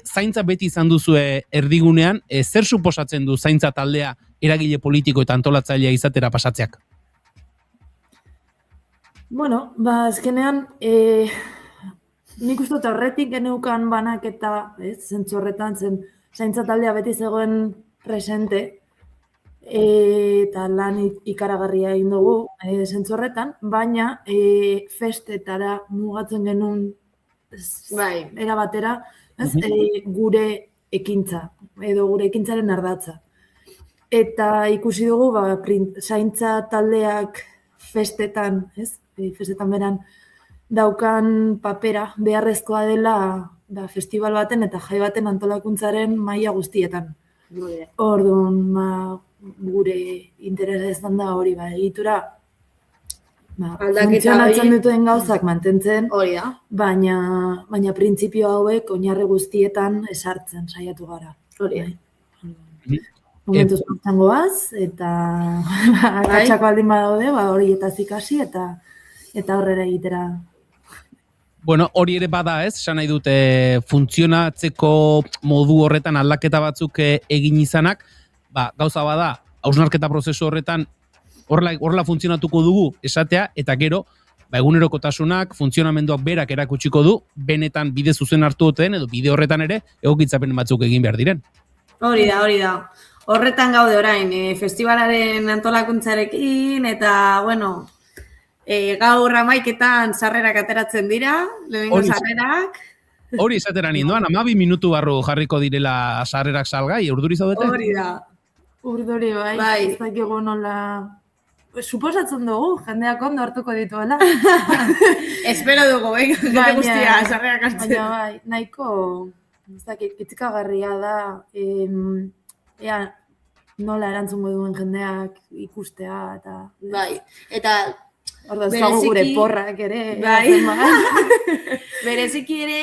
Zaintza beti izan duzue erdigunean, zer suposatzen du zaintza taldea eragile politiko eta antolatzailea izatera pasatzeak? Bueno, azkenean, nik uste horretik geneukan banak eta zentzu horretan zen zaintza taldea beti zegoen presente, eta lan ikaragarria egin dugu zentzu horretan, baina festetara mugatzen genuen era batera gure ekintza, edo gure ekintzaren ardatza. Eta ikusi dugu, zaintza taldeak festetan beran daukan papera beharrezkoa dela festival baten eta jai baten antolakuntzaren maila guztietan. Orduan, gure interesa izan da hori, egitura funtzionatzen dituen gauzak mantentzen, baina printzipio hauek oinarri guztietan esartzen saiatu gara. Momentuz martxan goaz, eta akatxako aldin badaude, horietaz ikasi eta horrera egitera. Bueno, hori ere bada esan nahi dute funtzionatzeko modu horretan aldaketa batzuk egin izanak, gauza bada, hausnarketa prozesu horretan horrela funtzionatuko dugu esatea, eta gero, egunerokotasunak, funtzionamenduak berak erakutsiko du, benetan bide zuzen hartu duten, edo bide horretan ere, egokitzapen batzuk egin behar diren. Hori da. Horretan gaude orain, festivalaren antolakuntzarekin, eta, bueno, gaur 11etan sarrerak ateratzen dira, lehenengo sarrerak. Hori esatera nindoan, 12 minutu barru jarriko direla sarrerak salgai, urduri zaudete? Hori da. Urduri bai, ez dakigu nola... Suposatzen dugu, jendeak ondo hartuko dituela. Espero dugu, jende guztia, sarrerak hartzen. Baina bai, nahiko, ez dakit, itzikagarria da, ea nola erantzungo duen jendeak ikustea, eta... Bai, eta... Orda ez dago gure porrak ere. Bai. Bereziki ere,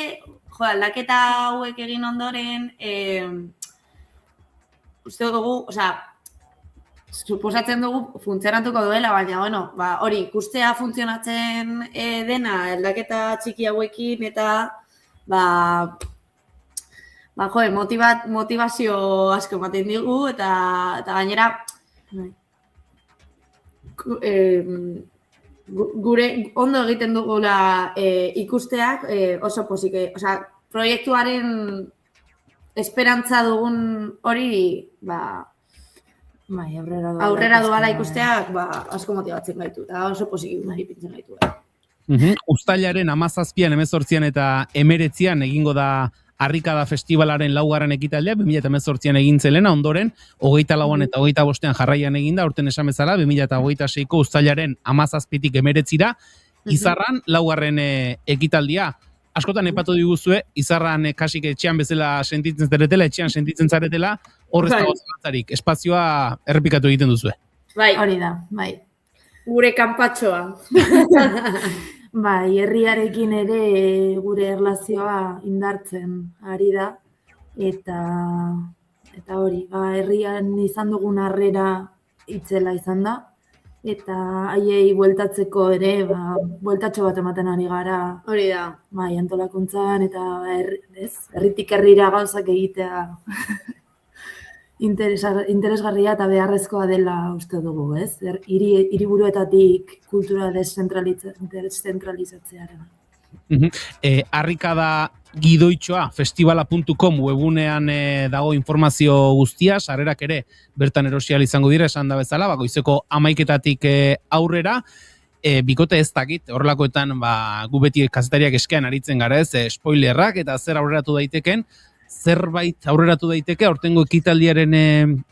aldaketa hauek egin ondoren, uste dugu, suposatzen dugu funtzionatuko duela, baina, bueno, hori, ikustea funtzionatzen dena aldaketa txiki hauekin eta, motivazio asko ematen digu eta gainera, gure ondo egiten dugula ikusteak oso pozik, proiektuaren esperantza dugun hori, aurrera doala ikusteak asko motibatzen gaitu, eta oso positibo ipintzen gaitu. Uztailaren 17an, 18an eta 19an egingo da Harrikada Festivalaren 4. ekitaldea, 2018an egin zelena, ondoren, 24an eta 25an jarraian eginda, aurten esan bezala, 2026ko uztailaren 17tik 19ra, Izarran 4. ekitaldia. Askotan epatu diguzue, Izarran kasik etxean bezala sentitzen zaretela, etxean sentitzen zaretela, horrez dago zalantzarik, espazioa errepikatu egiten duzue. Bai. Hori da, bai. Gure kanpatxoa. Bai, herriarekin ere gure erlazioa indartzen ari da, eta hori, herrian izan dugun harrera itzela izan da, eta haiei bueltatzeko ere, bueltatxo bat ematen ari gara. Hori da. Bai, antolakuntzan eta herritik herrira gauzak egitea interesgarria eta beharrezkoa dela uste dugu, ez? Hiriburuetatik kultura deszentralizatzearen. Harrikada gidoitxoa festivala.com webunean dago informazio guztia, sarrerak ere bertan erosial izango dira, esan da bezala, goizeko 11etatik aurrera, bikote ez dakit, horrelakoetan gu beti kazetariak eskean aritzen gara ez, spoilerrak eta zer aurreratu daiteken, zerbait aurreratu daiteke, aurtengo ekitaldiaren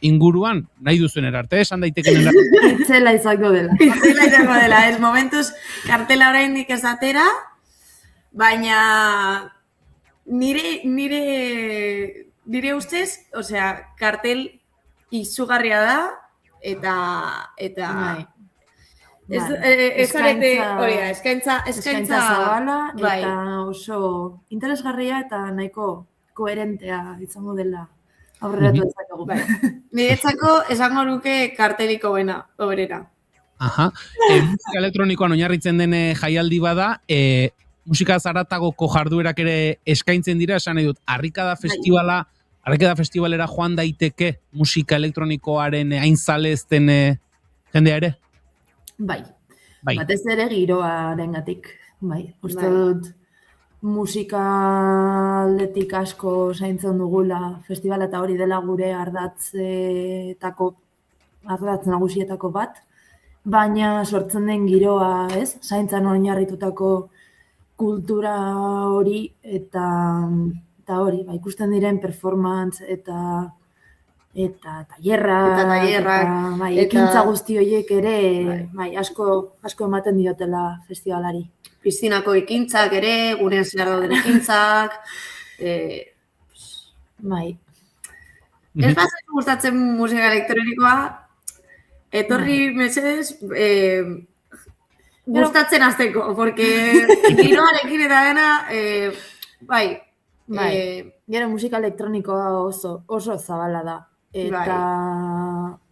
inguruan, nahi duzuen erarte, esan daiteken erarte. Itzela izango dela. Itzela izango dela, ez momentuz kartela oraindik ez atera, baina nire ustez, kartel izugarria da, eta eskaintza zabala, eta oso interesgarria eta nahiko koherentea izango dela aurreratu dezakegu. Niretzako esango nuke karteliko oberera. Musika elektronikoan oinarritzen den jaialdi bada, musika zaratagoko jarduerak ere eskaintzen dira, esan nahi dut, Harrikada Festivalera joan daiteke musika elektronikoaren aintzale ezten jendea ere? Bai. Batez ere giroarengatik. Bai, uste dut musika aldetik asko zaintzen dugula festivala eta hori dela gure ardatz nagusietako bat, baina sortzen den giroa, ez? Zaintzan oinarritutako kultura hori eta hori, ikusten diren performance eta tailerrak, ekintza guzti horiek ere asko ematen diotela festivalari. Piszinako ekintzak ere, gurean zehar dauden ekintzak. Bai. Ez bazen gustatzen musika elektronikoa, etorri mesedez gustatzen azteko, porque giroarekin eta dena, bai. Gero musika elektronikoa oso zabala da. Eta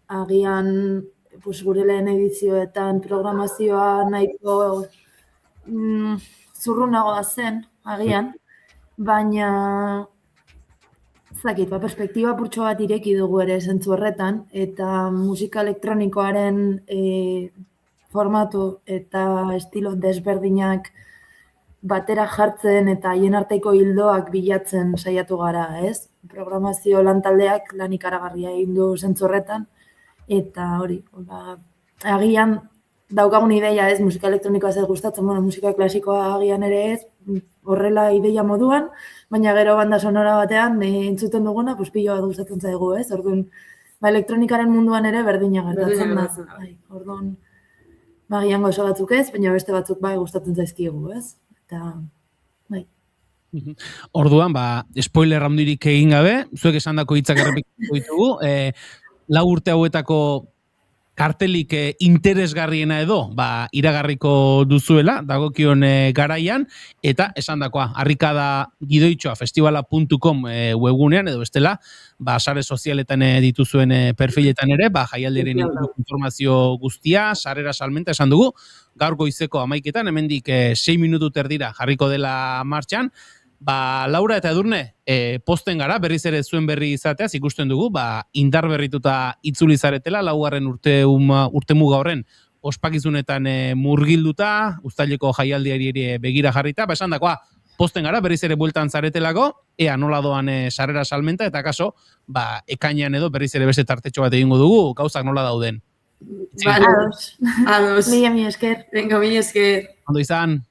agian gure lehen edizioetan programazioa nahiko zurrunagoa zen, agian, baina perspektiba purtsu bat ireki dugu ere zentzu horretan, eta musika elektronikoaren formatu eta estilo desberdinak batera jartzen eta haien arteko hildoak bilatzen saiatu gara, ez? Programazio lantaldeak lan ikaragarria egin du zentzu horretan, eta hori, agian daukagun ideia ez, musika elektronikoa ez gustatzen, musika klasikoa agian ere ez, horrela ideia moduan, baina gero banda sonora batean entzuten duguna, pilo bat gustatzen zaigu ez, orduan elektronikaren munduan ere berdina gertatzen da. gertatzen da. Bai, orduan, gian gauza batzuk ez, baina beste batzuk bai gustatzen zaizkigu, ez? Eta, bai. Orduan, spoiler handirik egin gabe, zuek esandako hitzak errepikatuko ditugu, 4 urte hauetako kartelik interesgarriena edo, iragarriko duzuela, dagokion garaian, eta esandakoa, harrikada gidoitxoa festivala.com webgunean, edo bestela, sare sozialetan dituzuen perfiletan ere, jaialdiaren inguruko informazio guztia, sarrera salmenta esan dugu, gaur goizeko 11etan, hemendik 6 minutu terdira jarriko dela martxan. Laura eta Edurne, posten gara, berriz ere zuen berri izateaz, ikusten dugu, indar berrituta itzuli zaretela, 4. urtemuga horren ospakizunetan murgilduta, uztaileko jaialdiari ere begira jarrita, esan dakoa, posten gara, berriz ere bueltan zaretelako, ea nola doan sarrera salmenta, eta kaso, ekainean edo berriz ere beste tartetxo bat egingo dugu, gauzak nola dauden. Ados. Mila esker. Venga, mila esker. Ondo izan.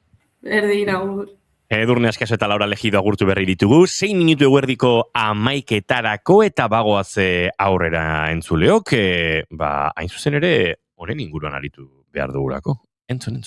Berdin, agur. Edurne Askaso eta Laura Legido agurtu berri ditugu, 6 minutu eguerdiko 11etarako eta bagoaz aurrera entzuleok, hain zuzen ere, honen inguruan aritu behar dugulako. Entzun.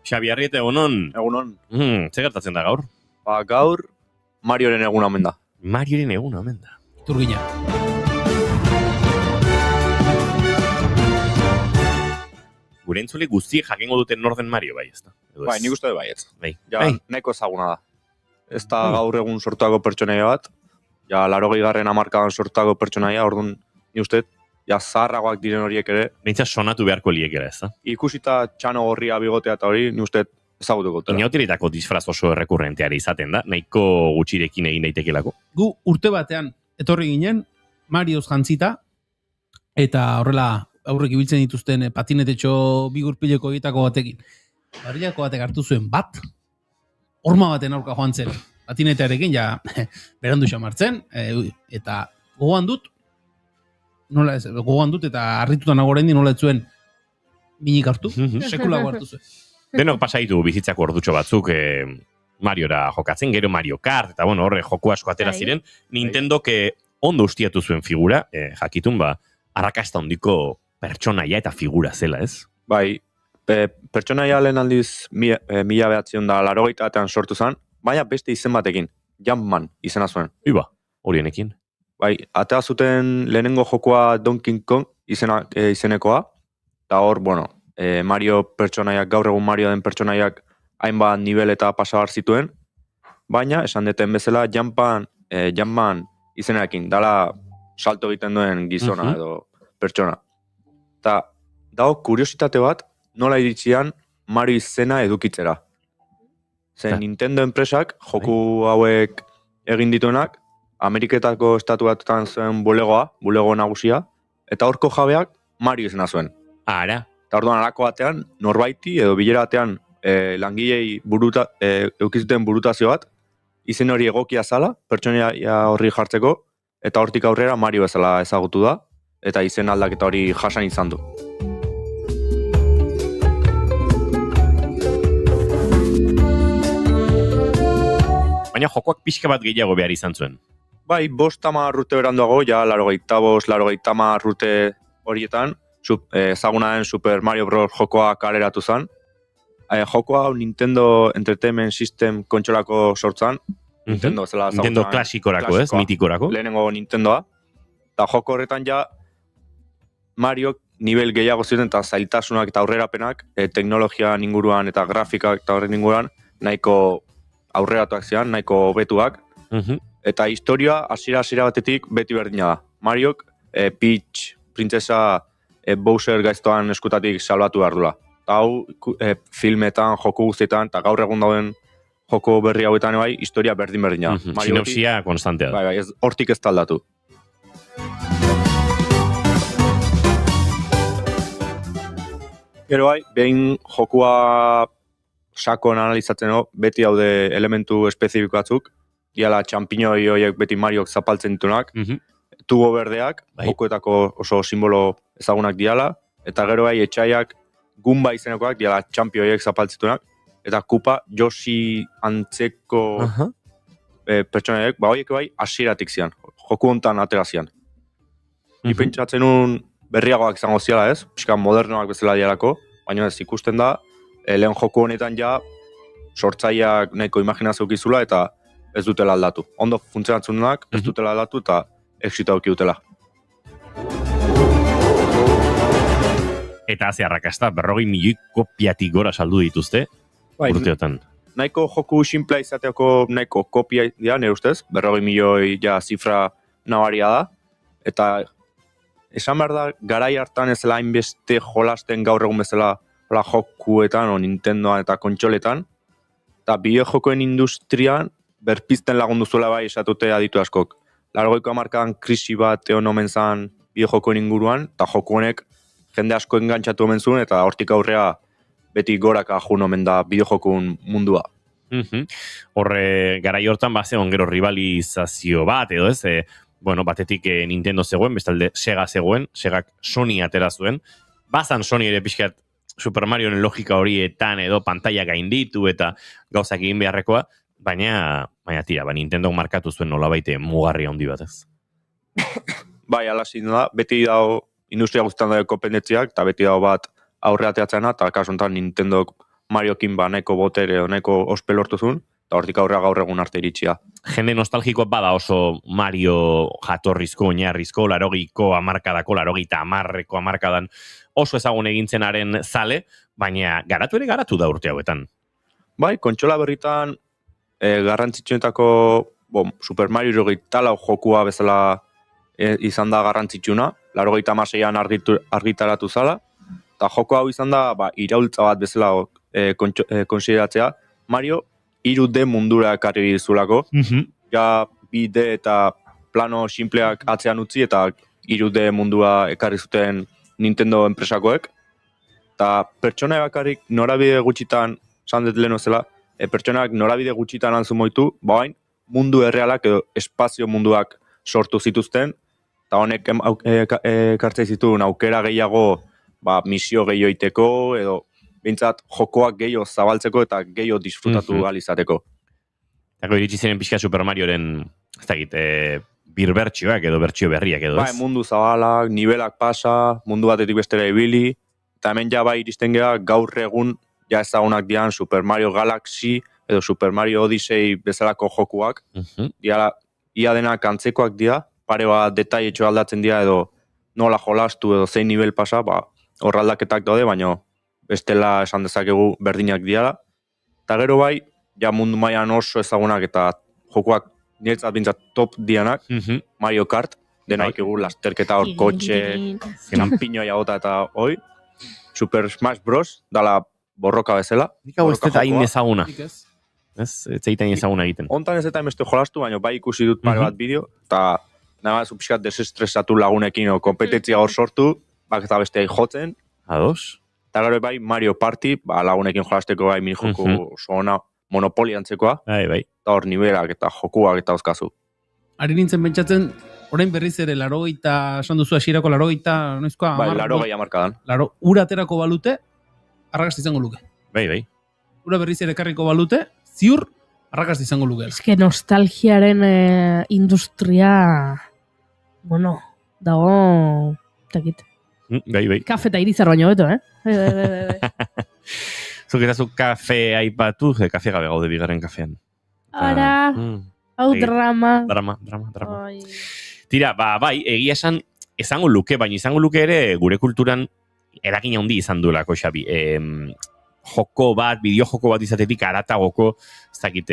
Xabi Arrieta, egunon? Egunon. Ze gertatzen da gaur? Gaur, Marioren eguna omen da. Marioren eguna omen da. Turgina. Gure entzule guztiek jakengo duten norden Mario, bai, ez da? Bai, nik uste bai ez. Bai. Nahiko ezaguna da. Ez da gaur egun sortuako pertsonaia bat, 80. hamarkadan sortuako pertsonaia, orduan, ni uste, zaharragoak diren horiek ere. Behintzat sonatu beharko liekera, ez da? Ikusita txano gorria bigotea eta hori, ni uste ezagutuko dutela. Inauterietako disfraz oso errekurrenteari izaten da, nahiko gutxirekin egin daitekelako. Gu urte batean etorri ginen, Marioz jantzita, eta horrela aurrek ibiltzen dituzten patinetetxo bigurpileko egitako batekin. Barriako batek hartu zuen bat, horma baten aurka joan zen, patinetearekin, berandu xamartzen, eta gogoan dut eta harritutan nagorendi nola ez zuen minik hartu, sekulako hartu zuen. Denok pasaitu bizitzako ordutxo batzuk Mariora jokatzen, gero Mario Kart, eta horre joku asko atera ziren, Nintendok ondo ustiatu zuen figura, jakitun arrakasta hondiko pertsonaia eta figura zela, ez? Bai, pertsonaia lehen aldiz 1980 sortu zen, baina beste izen batekin, Jumpman izena zuen. Horienekin. Bai, atea zuten lehenengo jokoa Donkey Kong izenekoa, eta hor, Mario pertsonaiak, gaur egun Mario den pertsonaiak hainbat nivel eta pasabar zituen, baina, esan deten bezala, Jumpman izenekin, dala salto egiten duen gizona edo pertsona. Eta, dago kuriositate bat, nola iritzian Mario izena edukitzera. Zen Nintendo enpresak, joku hauek egin dituenak, Ameriketako estatu batutan zuen bulego nagusia, eta horko jabeak Mario izena zuen. Ara. Eta orduan alako batean, norbaiti edo bilera batean langilei eukizuten burutazio bat, izen hori egokia zala, pertsonaia horri jartzeko, eta hortik aurrera Mario bezala ezagutu da, eta izen aldaketa hori jasan izan du. Baina jokoak pixka bat gehiago behar izan zuen. Bai, 50 urte beranduago, 85 urte horietan, ezaguna den Super Mario Bros. Jokoa kaleratu zen. Jokoa Nintendo Entertainment System kontsolako sortzan. Nintendo klasikorako, ez? Mitikorako. Lehenengo Nintendoa. Eta joko horretan Mario nivel gehiago ziren eta zailtasunak eta aurrerapenak, teknologian inguruan eta grafikak eta horren inguruan, nahiko aurreratuak ziren, nahiko hobetuak. Eta historia hasiera batetik beti berdina da. Mariok Peach, printzesa Bowser gaiztoan eskutatik salbatu behar dula. Eta hau filmetan, joko guztietan, eta gaur egun dauden joko berri hauetan bai, historia berdina. Sinopsia konstantea da. Bai, hortik ez taldatu. Gero bai, behin jokua sakon analizatzen beti daude elementu espezifiko batzuk, diala txampiñoi horiek beti Mariok zapaltzen ditunak, tubo berdeak, jokuetako oso simbolo ezagunak diala, eta gero bai etxaiak gumba izenekoak diala txampio horiek zapaltzitunak, eta kupa Josi antzeko pertsonaiek, horiek bai hasieratik zian, joku hontan atera zian. Ni pentsatzen nun berriagoak izango ziala ez, pixka modernoak bezala dialako, baina ez ikusten da, lehen joku honetan ja sortzaileak nahiko imaginazioak izula eta ez dutela aldatu. Ondo funtzionatzunak ez dutela aldatu eta exito auki dutela. Eta hazi arrakasta, 40 milioi kopiatik gora saldu dituzte, urteotan. Nahiko joku simplea izateako nahiko kopia dira, nire ustez, 40 milioi ja zifra nabaria da, eta esan behar da, garai hartan ez dela hainbeste jolasten gaur egun bezala jokuetan, o Nintendoan eta kontsoletan, eta bideojokoen industrian berpizten lagundu zuela bai esatute aditu askok. 80ko hamarkadan krisi bat egon omen zan bideojokoen inguruan, eta joku honek jende asko engantzatu omen zuen, eta hortik aurrea beti goraka jun omen da bideojokun mundua. Horre, garai hortan bazeon gero rivalizazio bat, edo ez, bueno, batetik Nintendo zegoen, bestalde Sega zegoen, Segak Sony atera zuen, bazan Sony ere pixkat Super Marioen logika horietan edo pantalla gainditu eta gauzak egin beharrekoa, baina tira, Nintendo markatu zuen nolabaite mugarri handi bat ez. Bai, ala zin da, beti dago industria guztan dago kopendetziak, eta beti dago bat aurreateatzena, eta kasu honetan Nintendo Mariokin nahiko botere, nahiko ospe lortu zuen, eta hortik aurrea gaur egun arte iritsia. Jende nostalgiko bada oso Mario jatorrizko, oinarrizko, 80ko hamarkadako, 80ko hamarkadan oso ezagun egintzenaren zale, baina garatu ere garatu da urte hauetan. Bai, kontsola berritan garrantzitsuenetako Super Mario 24 jokua bezala izan da garrantzitsuna, 86an argitaratu zala, eta joko hau izan da iraultza bat bezala konsideratzea, Mario 3D mundura ekarri zulako, ja 2D eta plano simpleak atzean utzi eta 3D mundua ekarri zuten Nintendo enpresakoek, eta pertsona bakarrik norabide gutxitan, sandet leheno zela, pertsonak norabide gutxitan antzu moitu, bain mundu errealak edo espazio munduak sortu zituzten, eta honek ekartzea zituen aukera gehiago misio gehioiteko, edo bintzat jokoak gehiago zabaltzeko eta gehiago disfrutatu alizateko. Eta iritsi ziren pixka Super Marioren, ez dakit, birbertsioak edo bertsio berriak edo ez? Mundu zabalak, nivelak pasa, mundu batetik bestera ibili, eta hemen ja iristen gara gaur egun ja ezagunak dian Super Mario Galaxy edo Super Mario Odyssey bezalako jokuak. Ia denak antzekoak dira, pare bat detailetxo aldatzen dira edo nola jolastu edo zein nivel pasa, hor aldaketak daude, baina bestela esan dezakegu berdinak diala. Eta gero bai, ja mundu mailan oso ezagunak eta jokuak niretzat bintzat top dianak, Mario Kart, denaik egu lasterketa hor kotxe, kampiñoa jagota eta hoi, Super Smash Bros. Dala borroka bezala. Nik hau ez eta hain ezaguna. Ez zeitain ezaguna egiten. Hontan ez eta emeste jolastu, baina bai ikusi dut pare bat bideo, eta nahi bat pixkat desestresatu lagunekin o kompetentzia hor sortu, eta besteai jotzen. Ados. Eta gero bai Mario Party, lagunekin jolasteko bai mini joku oso ona Monopoly antzekoa. Bai. Eta hor nivelak eta jokuak eta oskazu. Ari nintzen pentsatzen, orain berriz ere 80, esan duzu hasierako 80, noizkoa? Bai, 80 hamarkadan. Ura aterako balute, arrakasta izango luke. Bai. Ura berriz ere karriko balute, ziur, arrakasta izango luke. Eske nostalgiaren industria, bueno, dago, takit. Bai. Kafe eta irizar baino beto, Bai. Zuk eta zuk kafe aipatu, kafe gabe gaude bigarren kafean. Ara, hau drama. Drama. Tira, bai, egia esango luke, baina izango luke ere gure kulturan eragin handi izan duelako, Xabi. Joko bat, bideojoko bat izatetik aratagoko, ez dakit,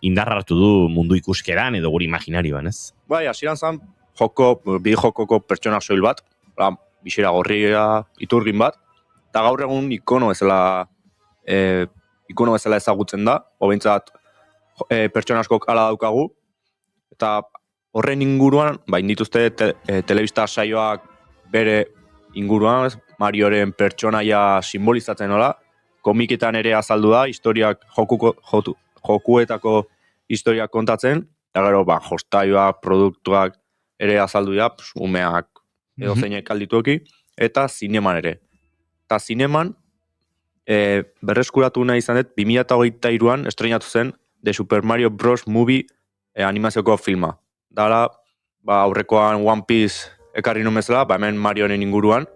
indarra hartu du mundu ikuskeran edo gure imaginarioan, ez? Bai, hasieran zan, bideojokoko pertsona soil bat, bisera gorria iturgin bat, eta gaur egun ikono bezala ezagutzen da, hobeintzat pertsona askok ala daukagu, eta horren inguruan, dituzte telebista saioak bere inguruan, Marioren pertsonaia simbolizatzen nola, komiketan ere azaldu da, historiak jokuetako historiak kontatzen, eta gero, jostailuak, produktuak ere azaldu da, umeak edo zeinek aldituoki, eta zineman ere. Eta zineman, berreskuratu nahi izan dut, 2023an estrenatu zen The Super Mario Bros. Movie animazioko filma. Dala, aurrekoan One Piece ekarri numezela, hemen Marioren inguruan,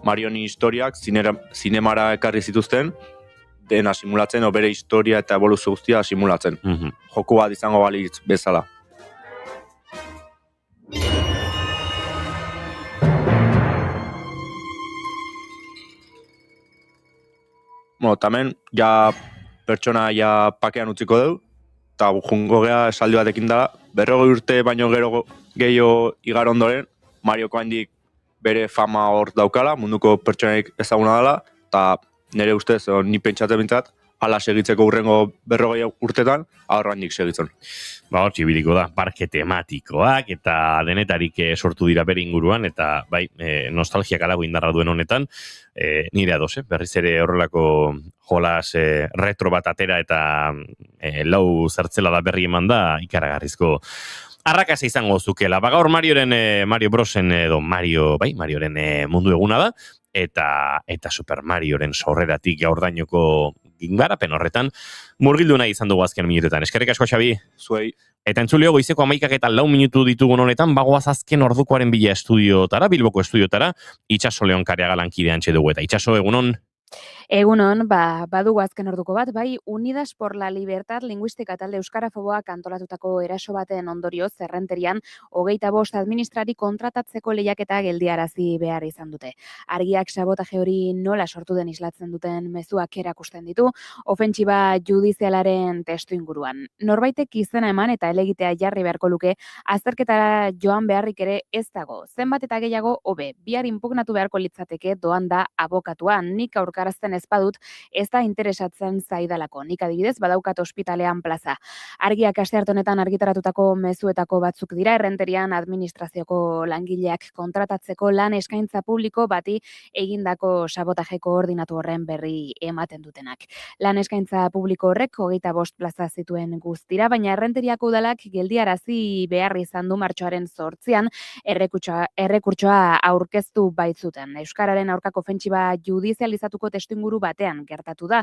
Marioren historiak zinemara ekarri zituzten, dena simulatzen, bere historia eta evoluzio guztia simulatzen. Joku bat izango balitz bezala. Tamen, pertsona pakean utziko dugu, eta jungo geha esaldi batekin dela, 40 urte baino gehiago igar ondoren, Marioko handik bere fama hor daukala, munduko pertsonaik ezaguna dela, eta nire ustez, ni pentsatzen bintzat, ala segitzeko urrengo 40 urtetan, aurra handik segitzen. Hortzi biliko da, parke tematikoak eta denetarik sortu dira bere inguruan, eta nostalgiak alago indarra duen honetan, nire ados, berriz ere horrelako jolas retro bat atera eta lau zertzela da berri eman da ikaragarrizko arrakasa izango zukela. Gaur Mario Brosen edo Marioren mundu eguna da, eta Super Marioren sorreratik gaurdainoko garapen horretan murgildu nahi izan dugu azken minutetan. Eskerrik asko, Xabi. Zuei. Eta entzuleo goizeko 11:04 minutu ditugun honetan, bagoaz azken ordukoaren bila estudiotara, Bilboko estudiotara, Itxaso Leon Kareaga lankidean txedugu eta Itxaso, egunon? Egunon, badugu azken orduko bat, bai Unidas por la Libertad Linguistika talde euskarafoboak antolatutako eraso baten ondorioz Errenterian 25 administrari kontratatzeko lehiaketa geldiarazi behar izan dute. Argiak sabotaje hori nola sortu den islatzen duten mezuak erakusten ditu, ofentsiba judizialaren testu inguruan. Norbaitek izena eman eta elegitea jarri beharko luke, azterketara joan beharrik ere ez dago. Zenbat eta gehiago hobe, bihar inpugnatu beharko litzateke doan da abokatua, nik aurkarazten ezpadut, ez da interesatzen zaidalako. Nik adibidez, badaukat ospitalean plaza. Argiak astearte honetan argitaratutako mezuetako batzuk dira, Errenterian administrazioko langileak kontratatzeko lan eskaintza publiko bati egindako sabotaje koordinatu horren berri ematen dutenak. Lan eskaintza publiko horrek 25 plaza zituen guztira, baina Errenteriako udalak geldiarazi behar izan du martxoaren 8an errekurtsoa aurkeztu baitzuten. Euskararen aurkako ofentsiba judizializatuko testuinguru batean gertatu da.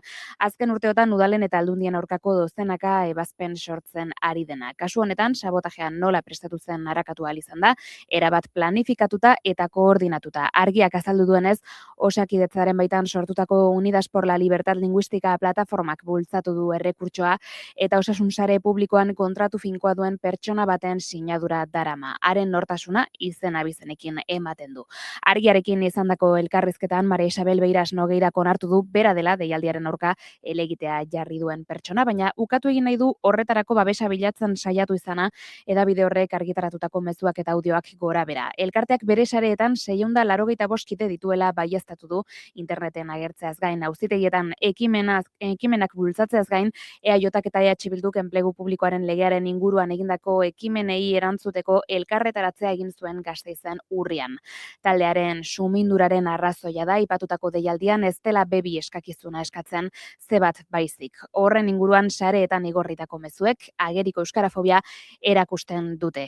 Azken urteotan udalen eta aldundien aurkako dozenaka ebazpen sortzen ari dena. Kasu honetan, sabotajean nola prestatu zen arakatu ahal izan da, erabat planifikatuta eta koordinatuta. Argiak azaldu duenez, Osakidetzaren baitan sortutako Unidas por la Libertad Linguistika plataformak bultzatu du errekurtsoa eta osasun sare publikoan kontratu finkoa duen pertsona baten sinadura darama. Haren nortasuna izen abizenekin ematen du. Argiarekin izandako elkarrizketan Maria Isabel Beiras Nogeirak onartu du bera dela deialdiaren aurka elegitea jarri duen pertsona, baina ukatu egin nahi du horretarako babesa bilatzen saiatu izana hedabide horrek argitaratutako mezuak eta audioak gora bera. Elkarteak bere sareetan 685 kide dituela baieztatu du interneten agertzeaz gain, auzitegietan ekimenak bultzatzeaz gain, EAJak eta EH Bilduk enplegu publikoaren legearen inguruan egindako ekimenei erantzuteko elkarretaratzea egin zuen Gasteizen urrian. Taldearen suminduraren arrazoia da aipatutako deialdian ez dela bebi eskakizuna eskatzen zebat baizik. Horren inguruan sareetan igorritako mezuek ageriko euskarafobia erakusten dute.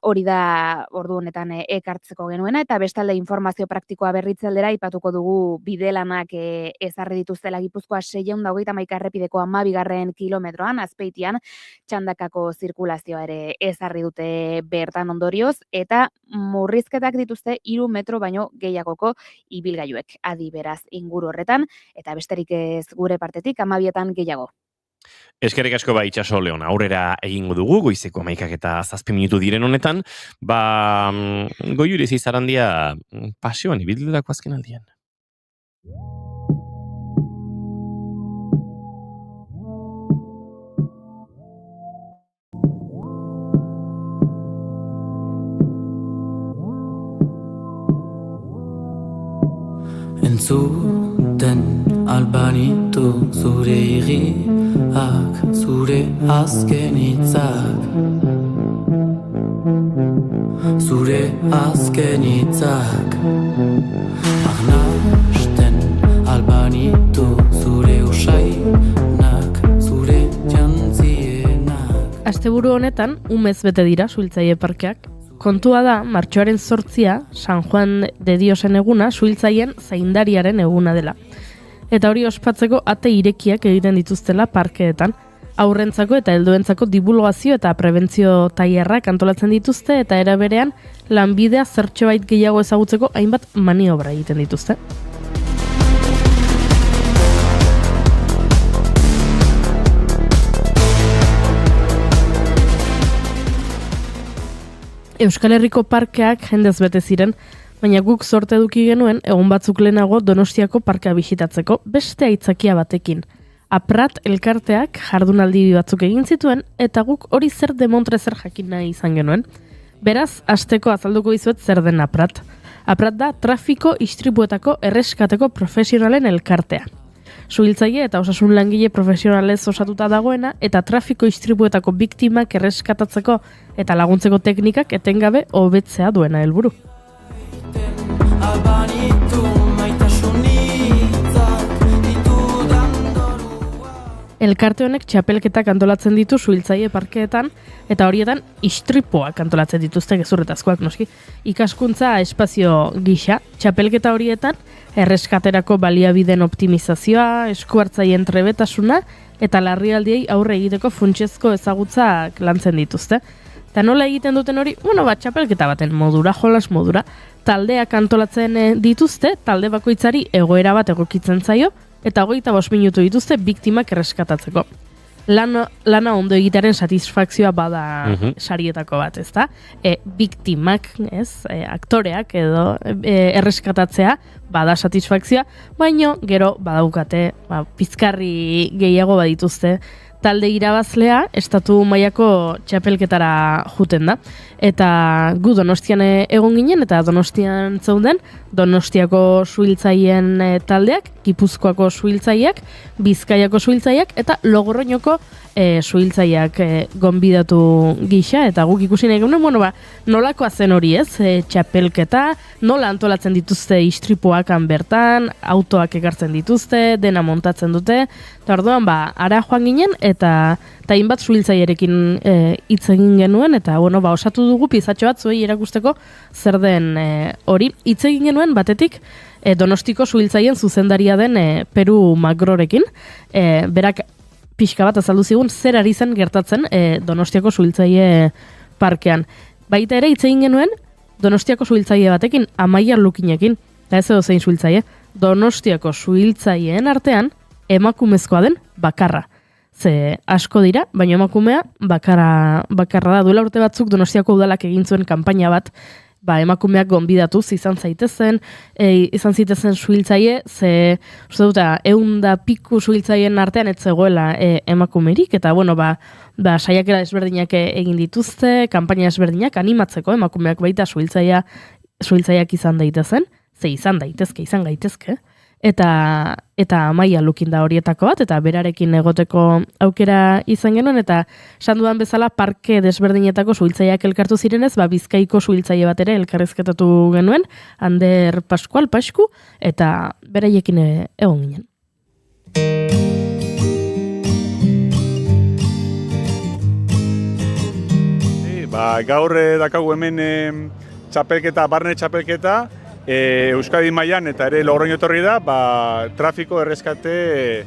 Hori da ordu honetan ekartzeko genuena eta bestalde informazio praktikoa berritze aldera aipatuko dugu bidelanak ezarri dituztela Gipuzkoa 621 errepideko 12. kilometroan Azpeitian txandakako zirkulazioa ere ezarri dute bertan ondorioz eta murrizketak dituzte 3 metro baino gehiagoko ibilgailuek adi beraz inguru horretan, eta besterik ez gure partetik 12etan gehiago. Eskerrik asko Itxaso Leon, aurrera egingo dugu, goizeko 11:07 minutu diren honetan, Goiuriz Izarandia pasioan ibilduko azken aldian. Entzuten albanitu zure irriak, zure azken hitzak. zure azken hitzak arnasten albanitu zure usainak zure jantzienak. Asteburu honetan, umez bete dira Suhiltzaile parkeak. Kontua da, martxoaren 8 San Juan de Diosen eguna, suhiltzaileen zaindariaren eguna dela. Eta hori ospatzeko ate irekiak egiten dituztela parkeetan. Aurrentzako eta helduentzako divulgazio eta prebentzio tailerrak antolatzen dituzte eta era berean lanbidea zertxobait gehiago ezagutzeko hainbat maniobra egiten dituzte. Euskal Herriko parkeak jendez bete ziren, baina guk zorte eduki genuen egun batzuk lehenago Donostiako parkea bisitatzeko beste aitzakia batekin. Aprat elkarteak jardunaldi batzuk egin zituen eta guk hori zer demontre zer jakin nahi izan genuen. Beraz, hasteko azalduko dizuet zer den Aprat. Aprat da trafiko istripuetako erreskateko profesionalen elkartea. Suhiltzaile eta osasun langile profesionalez osatuta dagoena eta trafiko istripuetako biktimak erreskatatzeko eta laguntzeko teknikak etengabe hobetzea duena helburu. Elkarte honek txapelketak antolatzen ditu Suhiltzaile parkeetan eta horietan istripuak antolatzen dituzte gezurretazkoak noski. Ikaskuntza espazio gisa, txapelketa horietan erreskaterako baliabideen optimizazioa, eskuhartzaileen trebetasuna eta larrialdiei aurre egiteko funtsezko ezagutzak lantzen dituzte. Eta nola egiten duten hori? Txapelketa baten modura, jolas modura, taldeak antolatzen dituzte, talde bakoitzari egoera bat egokitzen zaio, eta 25 minutu dituzte biktimak erreskatatzeko. Lana ondo egitearen satisfakzioa bada sarietako bat, ezta? Biktimak, aktoreak edo erreskatatzea bada satisfakzioa, baino gero badaukate pizkarri gehiago badituzte. Talde irabazlea estatu mailako txapelketara juten da. Eta gu Donostian egon ginen eta Donostian zeuden Donostiako suhiltzaileen taldeak, Gipuzkoako suhiltzaileak, Bizkaiako suhiltzaileak eta Logroñoko suhiltzaileak gonbidatu gisa eta guk ikusi nahi genuen, nolakoa zen hori txapelketa, nola antolatzen dituzte istripuakan bertan, autoak ekartzen dituzte, dena montatzen dute, eta orduan ara joan ginen eta hainbat suhiltzailerekin hitz egin genuen eta osatu dugu pizatxo bat zuei erakusteko zer den hori. Hitz egin genuen batetik Donostiko suhiltzaileen zuzendaria den Peru Magrorekin, berak pixka bat azaldu zigun zer ari zen gertatzen Donostiako suhiltzaile parkean. Baita ere hitz egin genuen Donostiako suhiltzaile batekin, Amaia Lukinekin, eta ez edo zein suhiltzaile, Donostiako suhiltzaileen artean emakumezkoa den bakarra. Ze asko dira, baina emakumea bakarra da. Duela urte batzuk Donostiako udalak egin zuen kanpaina bat, emakumeak gonbidatuz izan zitezen suhiltzaile, ze uste dut 100 piku suhiltzaileen artean ez zegoela emakumerik, eta saiakera desberdinak egin dituzte, kanpaina desberdinak animatzeko emakumeak baita suhiltzaileak izan daitezen, izan gaitezke, eta Amaia Lukin da horietako bat, eta berarekin egoteko aukera izan genuen, eta esan dudan bezala parke desberdinetako suhiltzaileak elkartu zirenez, Bizkaiko suhiltzaile bat ere elkarrezketatu genuen, Ander Pasku, eta beraiekin egon ginen. Gaur dakagu hemen txapelketa, barne txapelketa, Euskadi mailan eta ere Logroño etorri da, trafiko erreskate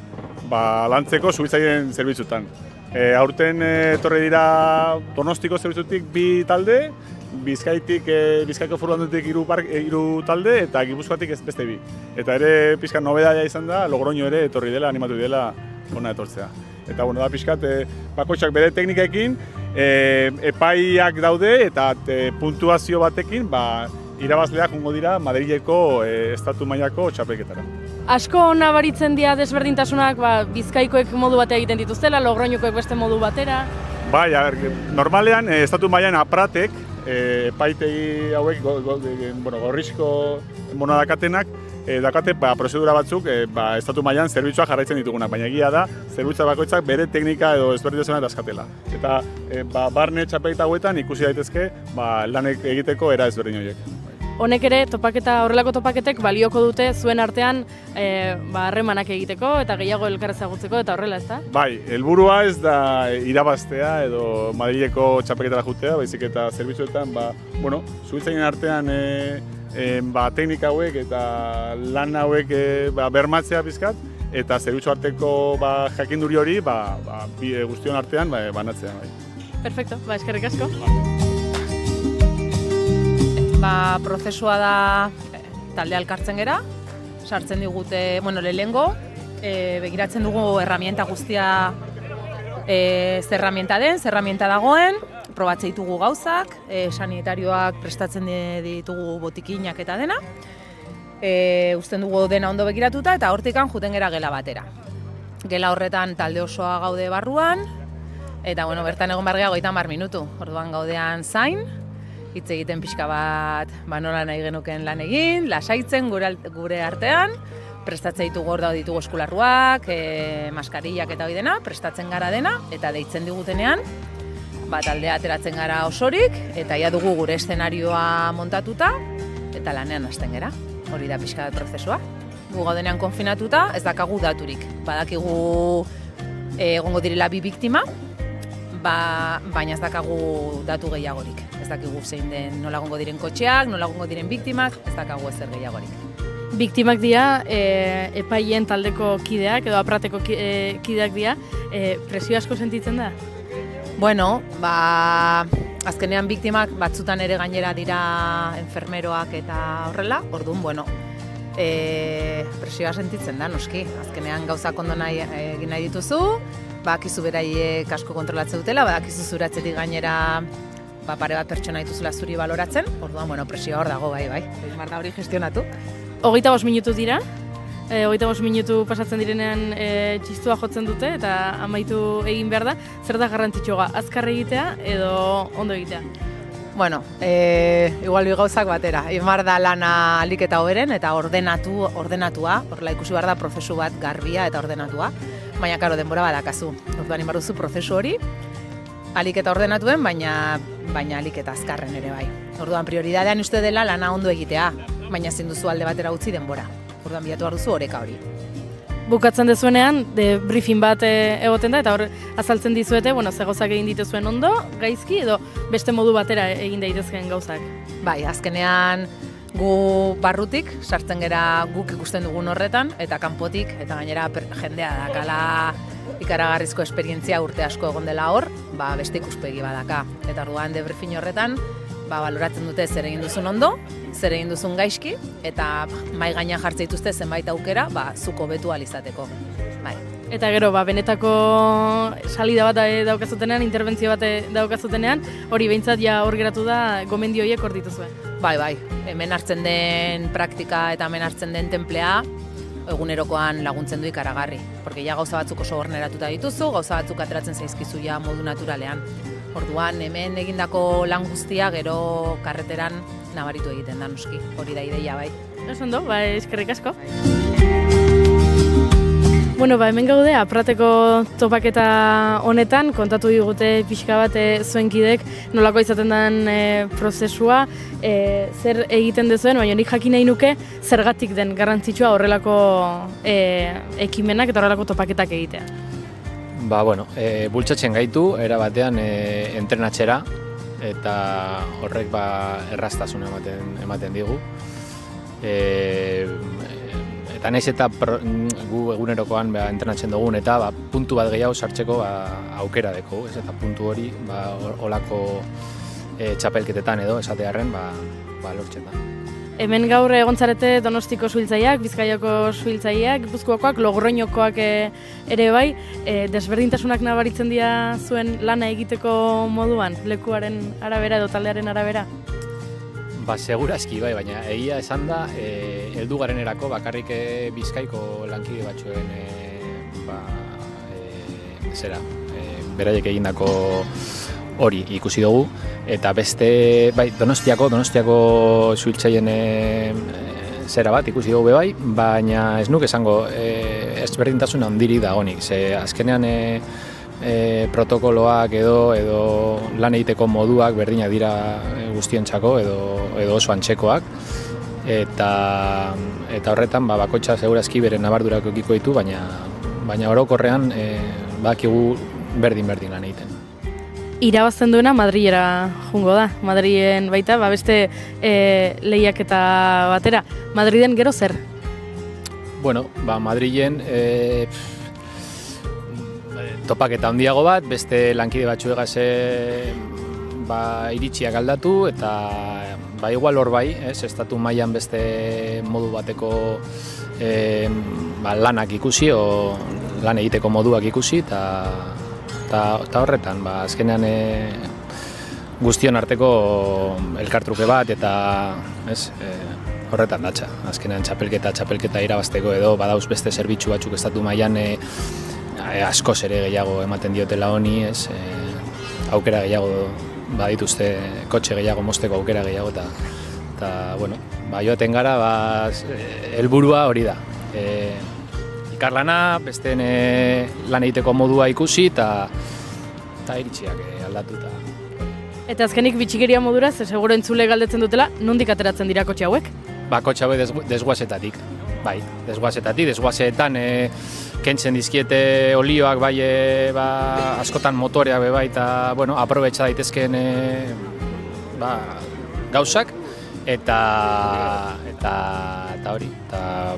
lantzeko suhiltzaileen zerbitzutan. Aurten etorri dira Donostiko zerbitzutik 2 talde, Bizkaiko Forualdutik 3 talde eta Gipuzkoatik beste 2. Eta ere pixkat nobedadia izan da, Logroño ere etorri dela, animatu dela hona etortzea. Eta da pixkat bakoitzak bere teknikekin, epaiak daude eta puntuazio batekin, irabazleak jungo dira Madrileko estatu mailako txapelketara. Asko nabaritzen dira desberdintasunak, Bizkaikoek modu batera egiten dituztela, Logroñokoek beste modu batera. Normalean estatu mailan Apratek, epaitegi hauek gorrizko monadakatenak, dakate prozedura batzuk estatu mailan zerbitzua jarraitzen ditugunak, baina egia da, zerbitzua bakoitzak bere teknika edo ezberdintasuna daskatela. Eta barne txapelketa hauetan ikusi daitezke lanek egiteko era ezberdin horiek. Honek ere, horrelako topaketek balioko dute zuen artean harremanak egiteko eta gehiago elkar ezagutzeko eta horrela, ezta? Bai, helburua ez da irabaztea edo Madrileko txapelketara jutea, baizik eta zerbitzuetan, suhiltzainen artean teknika hauek eta lan hauek bermatzea pizkat, eta zerbitzu arteko jakinduri hori guztion artean banatzea. Perfecto, eskerrik asko. Prozesua da talde elkartzen gera, sartzen digute, lehengo, begiratzen dugu herramienta guztia ze herramienta den, ze herramienta dagoen, probatze ditugu gauzak, sanitarioak prestatzen ditugu botikinak eta dena, uzten dugu dena ondo begiratuta eta hortikan juten gera gela batera. Gela horretan talde osoa gaude barruan, eta bertan egon behar gehiago 30 minutu, orduan gaudean zain, hitz egiten pixka bat nola nahi genuken lan egin, lasaitzen gure artean, prestatzen ditugu hor ditugu eskularruak, maskarillak eta hori dena, prestatzen gara dena, eta deitzen digutenean, taldea ateratzen gara osorik, eta ja dugu gure eszenarioa montatuta, eta lanean hasten gera, hori da pixka bat prozesua. Gu gaudenean konfinatuta, ez dakagu daturik, badakigu egongo direla 2 biktima, baina ez dakagu datu gehiagorik. Ez dakigu zein den nola egongo diren kotxeak, nola egongo diren biktimak, ez dakagu ezer gehiagorik. Biktimak dira epaien taldeko kideak edo aprateko kideak dira, presio asko sentitzen da? Azkenean biktimak batzutan ere gainera dira enfermeroak eta horrela, orduan, presioa sentitzen da, noski. Azkenean gauzak ondo egin nahi dituzu, bakizu beraiek asko kontrolatzen dutela, badakizu zure atzetik gainera pare bat pertsona dituzula zuri baloratzen, orduan, presioa hor dago, bai. Mar da hori gestionatu. 25 minutu dira, 25 minutu pasatzen direnean txistua jotzen dute eta amaitu egin behar da. Zer da garrantzitsua, azkar egitea edo ondo egitea? Igual bi gauzak batera. Mar da lana alik eta hoberen eta ordenatua, horrela ikusi behar da prozesu bat garbia eta ordenatua. Baina, karo, denbora badakazu. Orduan inbar duzu prozesu hori, alik eta ordenatuen, baina alik eta azkarren ere bai. Orduan prioridadean uste dela lana ondo egitea, baina ezin duzu alde batera utzi denbora. Orduan bilatu behar duzu oreka hori. Bukatzen dezuenean, briefing bat egoten da, eta hor azaltzen dizuete, ze gauzak egin dituzuen ondo, gaizki, edo beste modu batera egin daitezkeen gauzak. Bai, azkenean gu barrutik, sartzen gera guk ikusten dugun horretan, eta kanpotik, eta gainera jendea dakala ikaragarrizko esperientzia urte asko egon dela hor, beste ikuspegi badaka. Eta orduan debriefing horretan, baloratzen dute zer egin duzun ondo, zer egin duzun gaizki, eta mai gainean jartzen dituzte zenbait aukera, zuko betu alizateko. Bai. Eta gero, benetako salida bat daukazutenean, interbentzio bat daukazutenean, hori behintzat hor geratu da, gomendio horiek hor dituzue. Bai, hemen hartzen den praktika eta hemen hartzen den tenplea, egunerokoan laguntzen du ikaragarri. Porque gauza batzuk oso gorneratuta dituzu, gauza batzuk ateratzen zaizkizu modu naturalean. Orduan, hemen egindako lan guztia gero karreteran nabaritu egiten da, noski. Hori da ideia, bai. Ondo, eskerrik asko. Hemen gaude, aprateko topaketa honetan, kontatu digute pixka bat zuen kidek nolako izaten den prozesua, zer egiten dezuen, baina nik jakin nahi nuke zergatik den garrantzitsua horrelako ekimenak eta horrelako topaketak egitea. Bultzatzen gaitu, era batean entrenatxera, eta horrek erraztasun ematen digu. Eta nahiz eta gu egunerokoan entrenatzen dugun eta puntu bat gehiago sartzeko aukera deko, eta puntu hori olako txapelketetan edo esatearren lortzen da. Hemen gaur egontzarete Donostiko suhiltzaileak, Bizkaiako suhiltzaileak, Gipuzkoakoak, Logroñokoak ere bai, desberdintasunak nabaritzen dira zuen lana egiteko moduan, lekuaren arabera edo taldearen arabera? Segurazki bai, baina egia esan da, heldu garenerako bakarrik Bizkaiko lankide batzuen beraiek egindako hori ikusi dugu, eta beste, Donostiako suhiltzaileen zera bat ikusi dugu bai, baina ez nuke esango ezberdintasun handirik dagonik, ze azkenean protokoloak edo lan egiteko moduak berdinak dira guztientzako edo oso antzekoak, eta horretan bakoitza segurazki bere nabardurak edukiko ditu, baina orokorrean bakigu berdin lan egiten. Irabazten duena Madrilera jungo da. Madrilen baita, beste lehiaketa batera. Madriden gero zer? Bueno, Madrilen topaketa handiago bat, beste lankide batzuegaz iritsiak aldatu, eta igual hor bai, estatu mailan beste modu bateko lanak ikusi, o lan egiteko moduak ikusi, eta horretan, azkenean guztion arteko elkartruke bat, eta horretan datza. Azkenean txapelketa irabazteko edo badauz beste zerbitzu batzuk estatu mailan askoz ere gehiago ematen diotela honi, aukera gehiago badituzte, kotxe gehiago mozteko aukera gehiago, eta bueno, joaten gara, helburua hori da. Ikarlana, besteen lan egiteko modua ikusi, eta iritsiak aldatu. Eta azkenik bitxikeria modura, seguro entzule galdetzen dutela, nondik ateratzen dira kotxe hauek? Kotxe hauek desguazetatik. Bai, desguazetan kentzen dizkiete olioak bai askotan motoreak bai, eta bueno, aprobetxa daitezkeen gauzak, eta hori, eta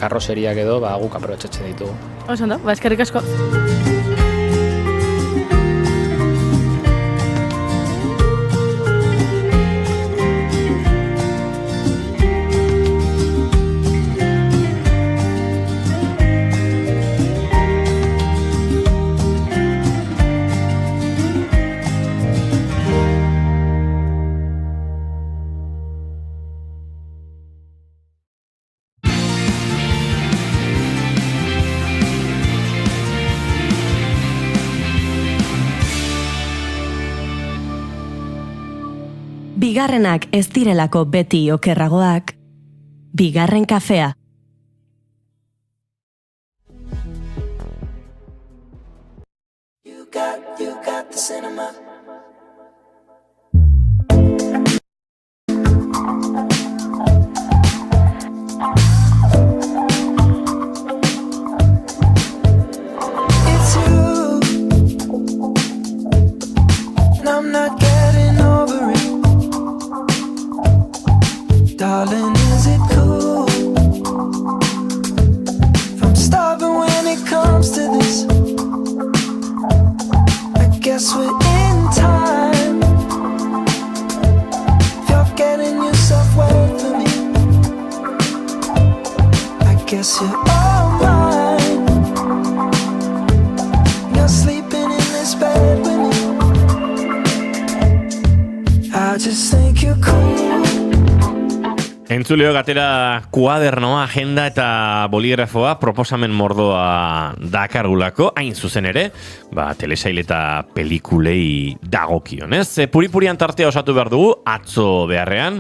karrozeriak edo guk aprobetxatzen ditugu. Oso ondo, eskerrik asko. Bigarrenak ez direlako beti okerragoak, bigarren kafea. You got the cinema. It's you, and I'm not getting over it. Darling, is it cool if I'm starving when it comes to this? I guess we're in time. If you're getting yourself wet for me, I guess you're all mine. You're sleeping in this bed with me. I just think you're cool. Entzuleo gatera kuadernoa, agenda eta boligrafoa proposamen mordoa dakargulako, hain zuzen ere, telesail eta pelikulei dagokionez. Puripurian tartea osatu behar dugu, atzo beharrean,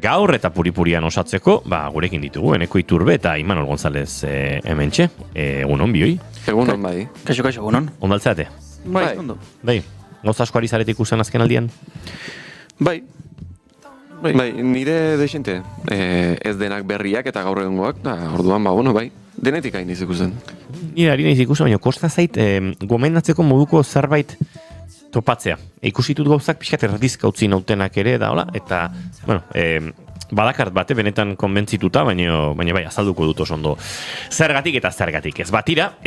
gaur eta puripurian osatzeko, gurekin ditugu, Eneko Iturbe eta Imanol González hementxe. Egunon, bioi? Egunon, bai. Kaixo, egunon. Ondaltzate? Bai, ondo. Bai, gauza asko ari zaretik usan azken aldian? Bai, nire desente ez denak berriak eta gaur egongoak, orduan, bai, denetik hain ikusten. Nire ari nahiz ikusten, baina kosta zait, gomendatzeko moduko zerbait topatzea. Ikusitut gauzak pixkat erdizka utzi nautenak ere, eta, bueno, badakart bate benetan konbentzituta, baina bai, azalduko dut oso ondo. Zergatik eta zergatik ez. Batira,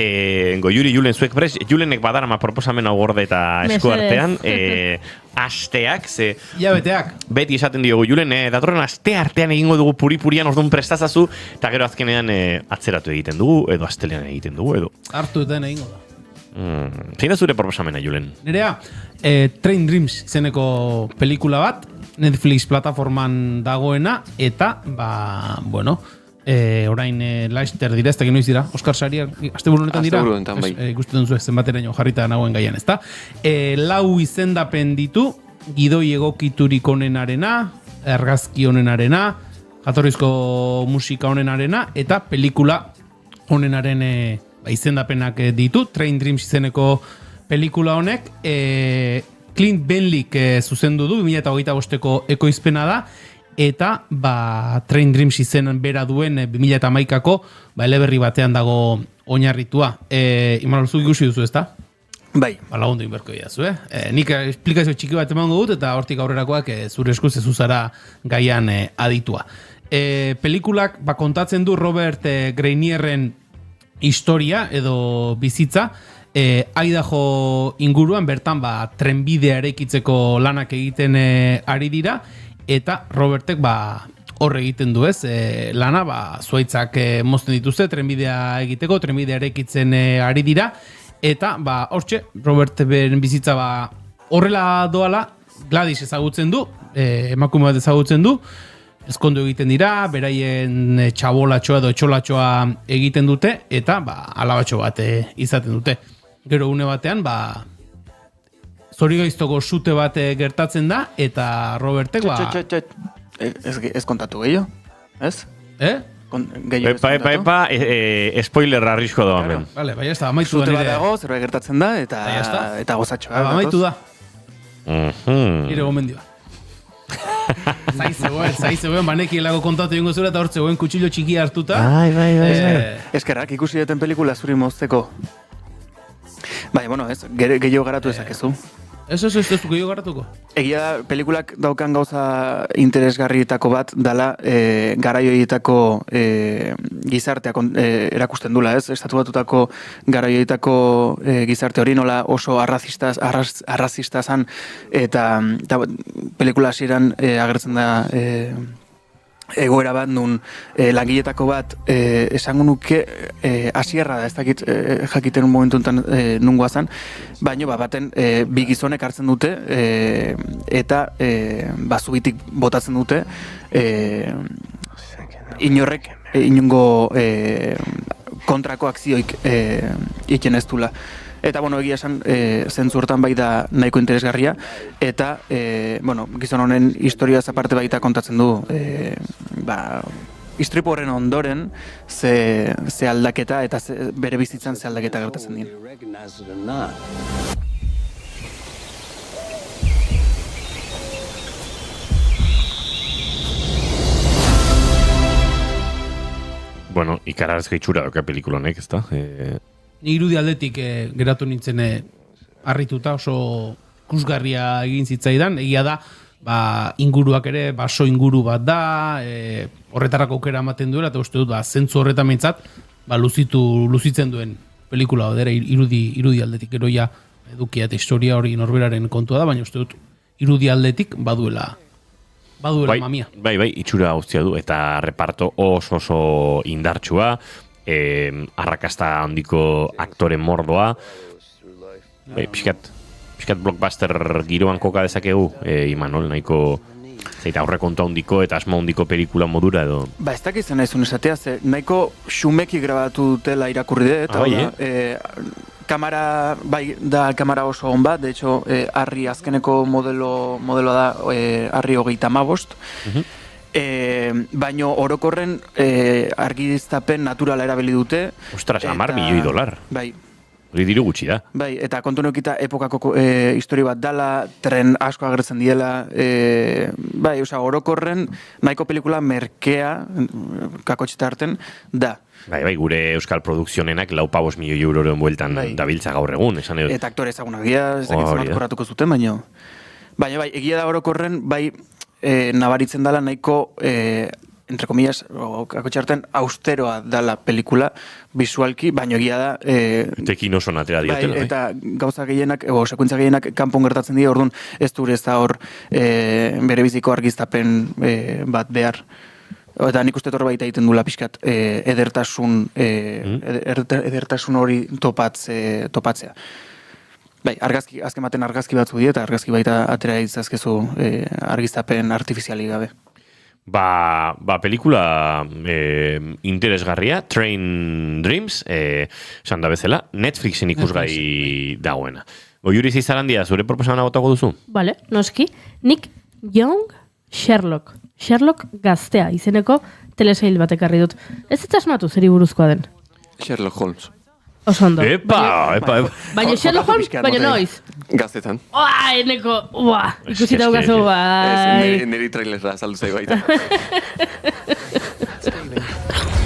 Goiuri Julen zuek prest, Julenek badarama proposamen hau gorde eta eskuartean, asteak, Iabeteak. Beti esaten diogu Julen, datorren aste artean egingo dugu puripurian orduan prestazazu, eta gero azkenean atzeratu egiten dugu, edo astelean egiten dugu, edo. Hartu eten egingo da. Zein da zure proposamena, Julen? Nerea, Train Dreams izeneko pelikula bat, Netflix plataforman dagoena, eta, orain Leicester dira, ez da noiz dira, Oscar Saria, asteburu honetan dira? Asteburu honetan, bai. Ikusten duzu zenbateraino jarrita nagoen gaian, ez da? 4 izendapen ditu, gidoi egokiturik onenarena, argazki onenarena, jatorrizko musika honenarena, eta pelikula honenaren izendapenak ditu, Train Dreams izeneko pelikula honek, Clint Benlik zuzendu du, 2025ko ekoizpena da, eta Train Dreams izen bera duen 2011ko eleberri batean dago oinarritua. Imanol, zu ikusi duzu, ezta? Bai. Lagundu inberko idazu, Nik esplikazio txiki bat emango dut, eta hortik aurrerakoak zure eskuz zuzara gaian aditua. Pelikulak kontatzen du Robert Greinierren historia edo bizitza, Idaho inguruan bertan trenbidea eraikitzeko lanak egiten ari dira, eta Robertek hor egiten du lana, zuaitzak mozten dituzte trenbidea egiteko, trenbidea eraikitzen ari dira, eta hortxe Robert beren bizitza horrela doala, Gladys ezagutzen du, emakume bat ezagutzen du, ezkondu egiten dira, beraien txabolatxoa edo etxolatxoa egiten dute, eta alabatxo bat izaten dute. Gero une batean, zorigaiztoko sute bat gertatzen da, eta Robertek Ez kontatu gehiago, ez? Spoiler arrisko da hemen. Vale, bai, ez da, amaitu da nire. Sute bat dago, zerbait gertatzen da, eta gozatxoa. Amaitu da. Nire gomendioa. Zaizegoen, banekielako kontatu jongo zura, eta hor zegoen kutxillo txiki hartuta. Bai. Eskerrak, ikusi duten pelikula zuri mozteko. Bai, bueno, ez, gehiago garatu ezakezu. Ez gehiago garatuko. Egia da, pelikulak daukan gauza interesgarrietako bat, dala garaioietako gizarteak erakusten dula, ez? Estatu batutako garaioietako gizarte hori nola oso arrazista zan, eta pelikula hasieran agertzen da egoera bat nun langiletako bat esango nuke hasierra da, ez dakit jakiten momentu enten nungoa zan, baino baten bi gizonek hartzen dute eta zubitik botatzen dute inorrek inongo kontrako akzioik iken ez dula. Eta, egia esan, zentzu hortan bai da nahiko interesgarria, eta, gizon honen historia aparte baita kontatzen du, istripu horren ondoren, ze aldaketa, eta bere bizitzan ze aldaketa gertatzen dien. Ikararazko itxura doka pelikulanek, ez da? Ni irudi aldetik geratu nintzen harrituta, oso kusgarria egin zitzaidan, egia da, inguruak ere, baso inguru bat da, horretarako aukera ematen duela, eta uste dut, zentzu horretan mentzat, luzitzen duen pelikula odera irudi aldetik, gero ja edukia eta historia hori norberaren kontua da, baina uste dut, irudi aldetik baduela mamia. Bai, itxura guztia du, eta reparto oso indartsua, arrakasta handiko aktore mordoa, pixkat blockbuster giroan koka dezakegu, Imanol, nahiko aurrekontu handiko eta asmo handiko pelikula modura edo. Ez dakitzen naizun esatea, nahiko xumeki grabatu dutela irakurri dut, kamara, da kamara oso hon bat, de hecho, Harry azkeneko modeloa da, Harry 35, baino orokorren argiztapen naturala erabili dute. Ostras, $10 milioi. Bai. Hori diru gutxi da. Bai, eta kontu neukita epokako histori bat dala, tren asko agertzen diela, orokorren nahiko pelikula merkea, kakotxeta harten, da. Bai, gure euskal produkzionenak 4-5 milioi euroren bueltan dabiltza gaur egun, esan edo. Eta aktore ezagunak dira, ez dakitzen bat korratuko zuten, baina egia da orokorren, nabaritzen dala nahiko, entre comillas, kakotxarten, austeroa dala pelikula, visualki, baina egia da... Tekin oso natera diotela. Eta gauza gehienak, sekuentza gehienak kanpon gertatzen dira, orduan ez dure ez da hor bere biziko argiztapen bat behar. Eta nik uste torba baita egiten dula pixkat edertasun hori topatzea. Bai, azken baten argazki batzu dira, eta argazki baita atera itzazkezu argiztapen artifiziali gabe. Pelikula interesgarria, Train Dreams, esan da bezala, Netflixen ikusgai dagoena. Oiuri Zizarandia, zure proposamena botako duzu? Vale, noski. Nick Young Sherlock gaztea izeneko telesail bat ekarri dut. Ez asmatu zeri buruzkoa den. Sherlock Holmes. Oso ondo. Epa. Baina Sherlock Holmes, baina noiz. Gaztetan. Eneko, ikusi daukazu, bai. Neri trailerra saldu zai baita.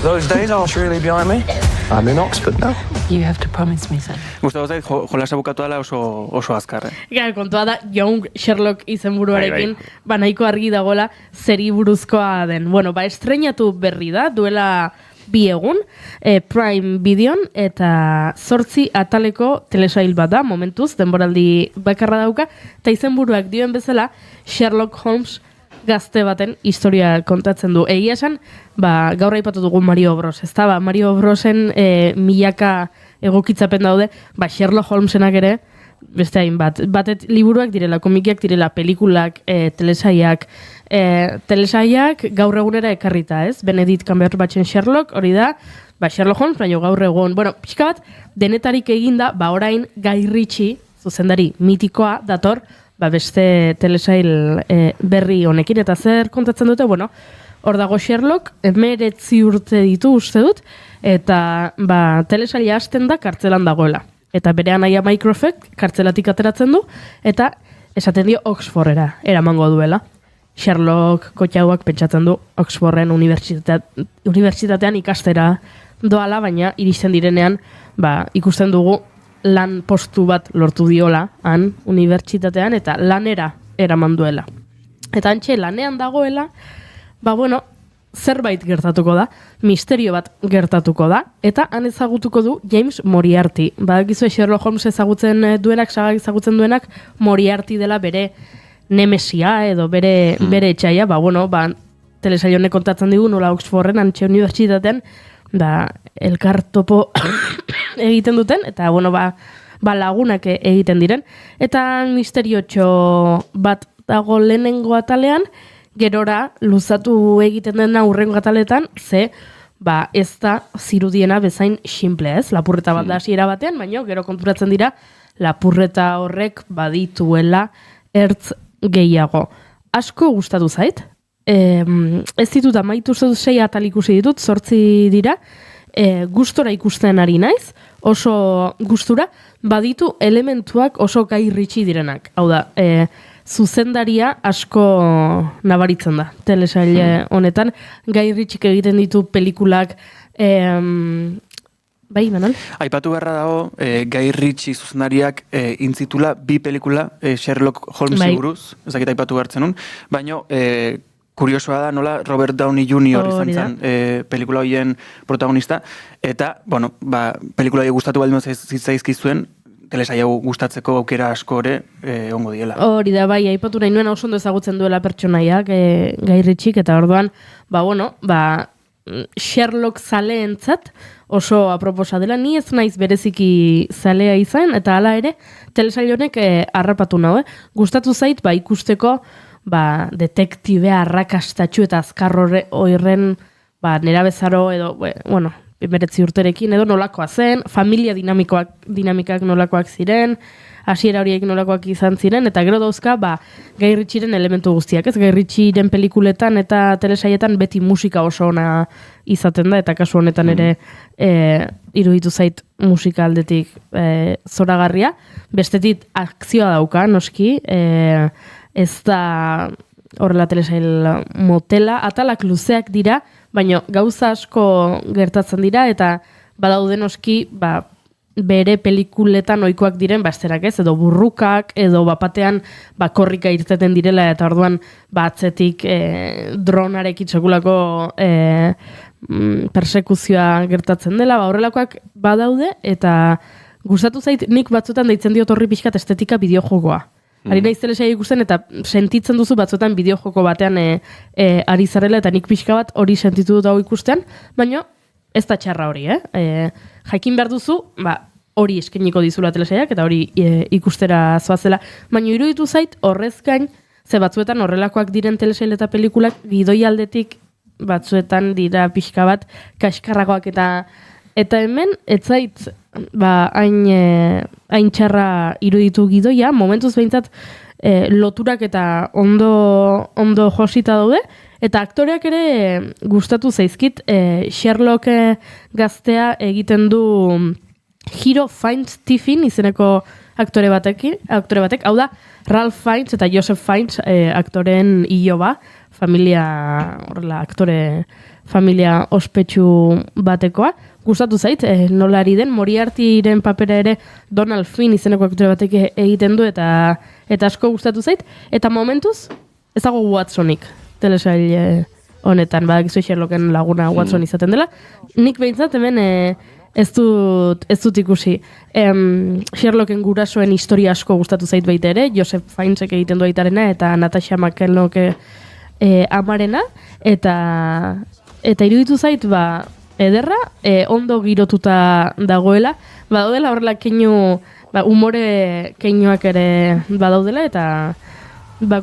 Those days are surely behind me. I'm in Oxford now. You have to promise me something. Gustavo zait, jolasa bukatu dela oso azkarre. Kontua da, Young Sherlock izenburuarekin, nahiko argi dagoela zeri buruzkoa den. Bueno, estreinatu berri da, duela 2 egun, Prime Videon, eta 8 ataleko telesail bat da, momentuz, denboraldi bakarra dauka, eta izenburuak dioen bezala, Sherlock Holmes gazte baten historia kontatzen du. Egia esan, gaur aipatu dugu Mario Bros. Ez da, Mario Brosen milaka egokitzapen daude, Sherlock Holmesenak ere, beste hain batet liburuak direla, komikiak direla, pelikulak, telesaiak gaur egunera ekarrita, ez? Benedict Cumberbatchen Sherlock, hori da, Sherlock Holmes, baina gaur egun. Bueno, pixka bat, denetarik eginda, orain Guy Ritchie, zuzendari mitikoa, dator, beste telesail berri honekin, eta zer kontatzen dute, hor dago Sherlock, 19 urte ditu uste dut, eta telesaila hasten da kartzelan dagoela. Eta bere anaia Mycroft kartzelatik ateratzen du, eta esaten dio Oxfordera eramango duela. Sherlock kotxauak pentsatzen du Oxforden unibertsitatean ikastera doala, baina iristen direnean ikusten dugu lan postu bat lortu diola han unibertsitatean eta lanera eraman duela. Eta antxe lanean dagoela, zerbait gertatuko da, misterio bat gertatuko da, eta han ezagutuko du James Moriarty. Badakizu Sherlock Holmes ezagutzen duenak, sagak ezagutzen duenak, Moriarty dela bere nemesia edo bere etxaia, telesail honek kontatzen digu, nola Oxforden, antxe unibertsitatean, elkar topo egiten duten, eta lagunak egiten diren. Eta misteriotxo bat dago lehenengo atalean, gerora luzatu egiten dena hurrengo ataletan, ez da zirudiena bezain simple, ez? Lapurreta bat da hasiera batean, baina gero konturatzen dira lapurreta horrek badituela ertz gehiago. Asko gustatu zait. Ez ditut amaitu 6 atal ikusi ditut, 8 dira, gustora ikusten ari naiz, oso gustura, baditu elementuak oso Guy Ritchie direnak. Hau da, zuzendaria asko nabaritzen da, telesail honetan. Guy Ritchiek egiten ditu pelikulak, bai, Manol? Aipatu beharra dago, Guy Ritchie zuzendariak intzitula 2 pelikula Sherlock Holmes buruz, ezakit aipatu behartzen nun, baina kuriosoa da, nola, Robert Downey Jr. izan zen pelikula horien protagonista, eta, pelikula hori gustatu baldin zitzaizkizuen, telesaia gustatzeko aukera asko ere ongo diela. Hori da, bai, aipatu nahi nuen oso ondo ezagutzen duela pertsonaiak Guy Ritchiek, eta orduan, Sherlock zaleentzat oso aproposa dela, ni ez naiz bereziki zalea izan, eta hala ere, telesail honek harrapatu nahu, gustatu zait, ikusteko, detektibea arrakastatxu eta azkar horren nerabezaro edo, 19 urterekin edo nolakoa zen, familia dinamikak nolakoak ziren, hasiera horiek nolakoak izan ziren, eta gero dauzka, Guy Ritchieren elementu guztiak, ez? Guy Ritchieren pelikuletan eta telesaietan beti musika oso ona izaten da, eta kasu honetan ere iruditu zait musika aldetik zoragarria, bestetik akzioa dauka, noski, ez da horrela telesail motela, atalak luzeak dira, baina gauza asko gertatzen dira, eta badaude noski, bere pelikuletan ohikoak diren, esterak ez, edo burrukak, edo bapatean korrika irteten direla, eta orduan atzetik dronarekin sekulako persekuzioa gertatzen dela, horrelakoak badaude, eta gustatu zait, nik batzuetan deitzen diot horri pixkat estetika bideojokoa. Ari naiz telesaia ikusten eta sentitzen duzu batzuetan bideojoko batean ari zarela, eta nik pixka bat hori sentitu dut hau ikustean, baina ez da txarra hori, jakin behar duzu, hori eskeniko dizula telesaiak, eta hori ikustera zoazela, baina iruditu zait horrez gain, ze batzuetan horrelakoak diren telesail eta pelikulak gidoi aldetik batzuetan dira pixka bat kaskarragoak, eta hemen ez zait hain txarra iruditu gidoia, momentuz behintzat loturak eta ondo josita daude, eta aktoreak ere gustatu zaizkit, Sherlock gaztea egiten du Hero Fiennes Tiffin izeneko aktore batek, hau da, Ralph Fiennes eta Joseph Fiennes aktoreen iloba, aktore familia ospetsu batekoa. Gustatu zait, nola ari den, Moriartyren papera ere Donald Flynn izeneko aktore batek egiten du eta asko gustatu zait. Eta momentuz, ez dago Watsonik, telesail honetan, badakizu Sherlocken laguna Watson izaten dela. Nik behintzat hemen ez dut ikusi. Sherlocken gurasoen historia asko gustatu zait baita ere, Joseph Fiennesek egiten du aitarena eta Natasha McKenlock amarena, eta iruditu zait, ederra, ondo girotuta dagoela, badaudela horrela keinu, umore keinuak ere badaudela, eta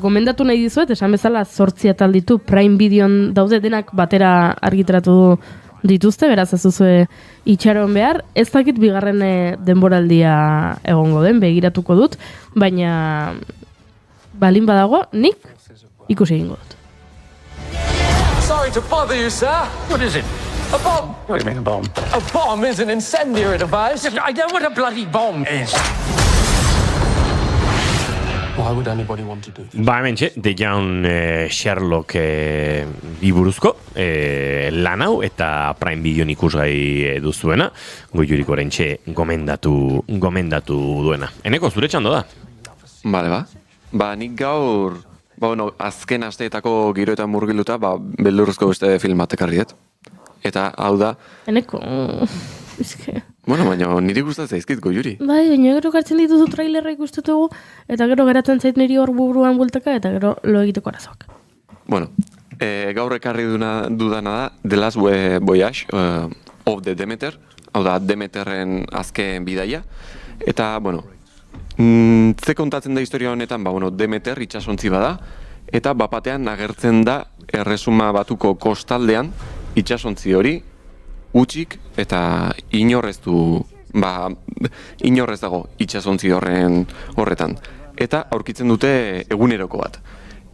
gomendatu nahi dizuet, esan bezala 8 atal ditu Prime Videon daude, denak batera argitaratu dituzte, beraz ez duzue itxaron behar, ez dakit bigarren denboraldia egongo den, begiratuko dut, baina balin badago, nik ikusi egingo dut. Sorry to bother you, sir. What is it? A bomb. What do you mean a bomb? A bomb is an incendiary device. I know what a bloody bomb is. Why would anybody want to do this? Hementxe, The Young Sherlock iburuzko lan hau eta Prime Videon ikusgai duzuena, Goiurik oraintxe gomendatu duena. Eneko, zure txando da? Bale, nik gaur, azken asteetako giroetan murgiluta, beldurrezko beste film bat ekarri dut. Eta hau da... Eneko, izke... Baina niri gustatzen zaizkit Goiuri. Baina gero gartzen dituzu trailerra ikustutugu, eta gero geratzen zait niri hor buruan bueltaka, eta gero lo egiteko arazoak. Gaur ekarri dudana da The Last Voyage of the Demeter, hau da Demeterren azken bidaia, eta, ze kontatzen da historia honetan, Demeter itxasontzi bada, eta bapatean agertzen da Erresuma Batuko kostaldean itxasontzi hori utxik eta inorrez dago itxasontzi horretan. Eta aurkitzen dute eguneroko bat.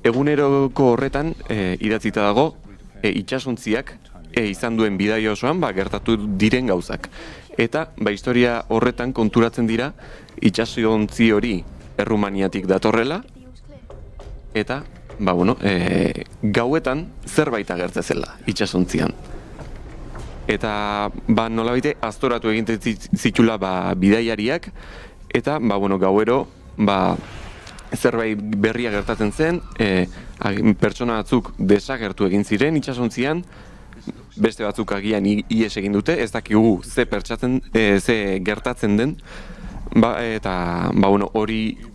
Eguneroko horretan idatzita dago itxasontziak izan duen bidaia osoan gertatu diren gauzak. Eta historia horretan konturatzen dira itxasontzi hori Errumaniatik datorrela eta gauetan zerbait agertzen zela itxasontzian. Eta nolabait aztoratu egiten zitula bidaiariak eta gauero zerbait berria gertatzen zen, pertsona batzuk desagertu egin ziren itxasontzian, beste batzuk agian ihes egin dute, ez dakigu ze gertatzen den, eta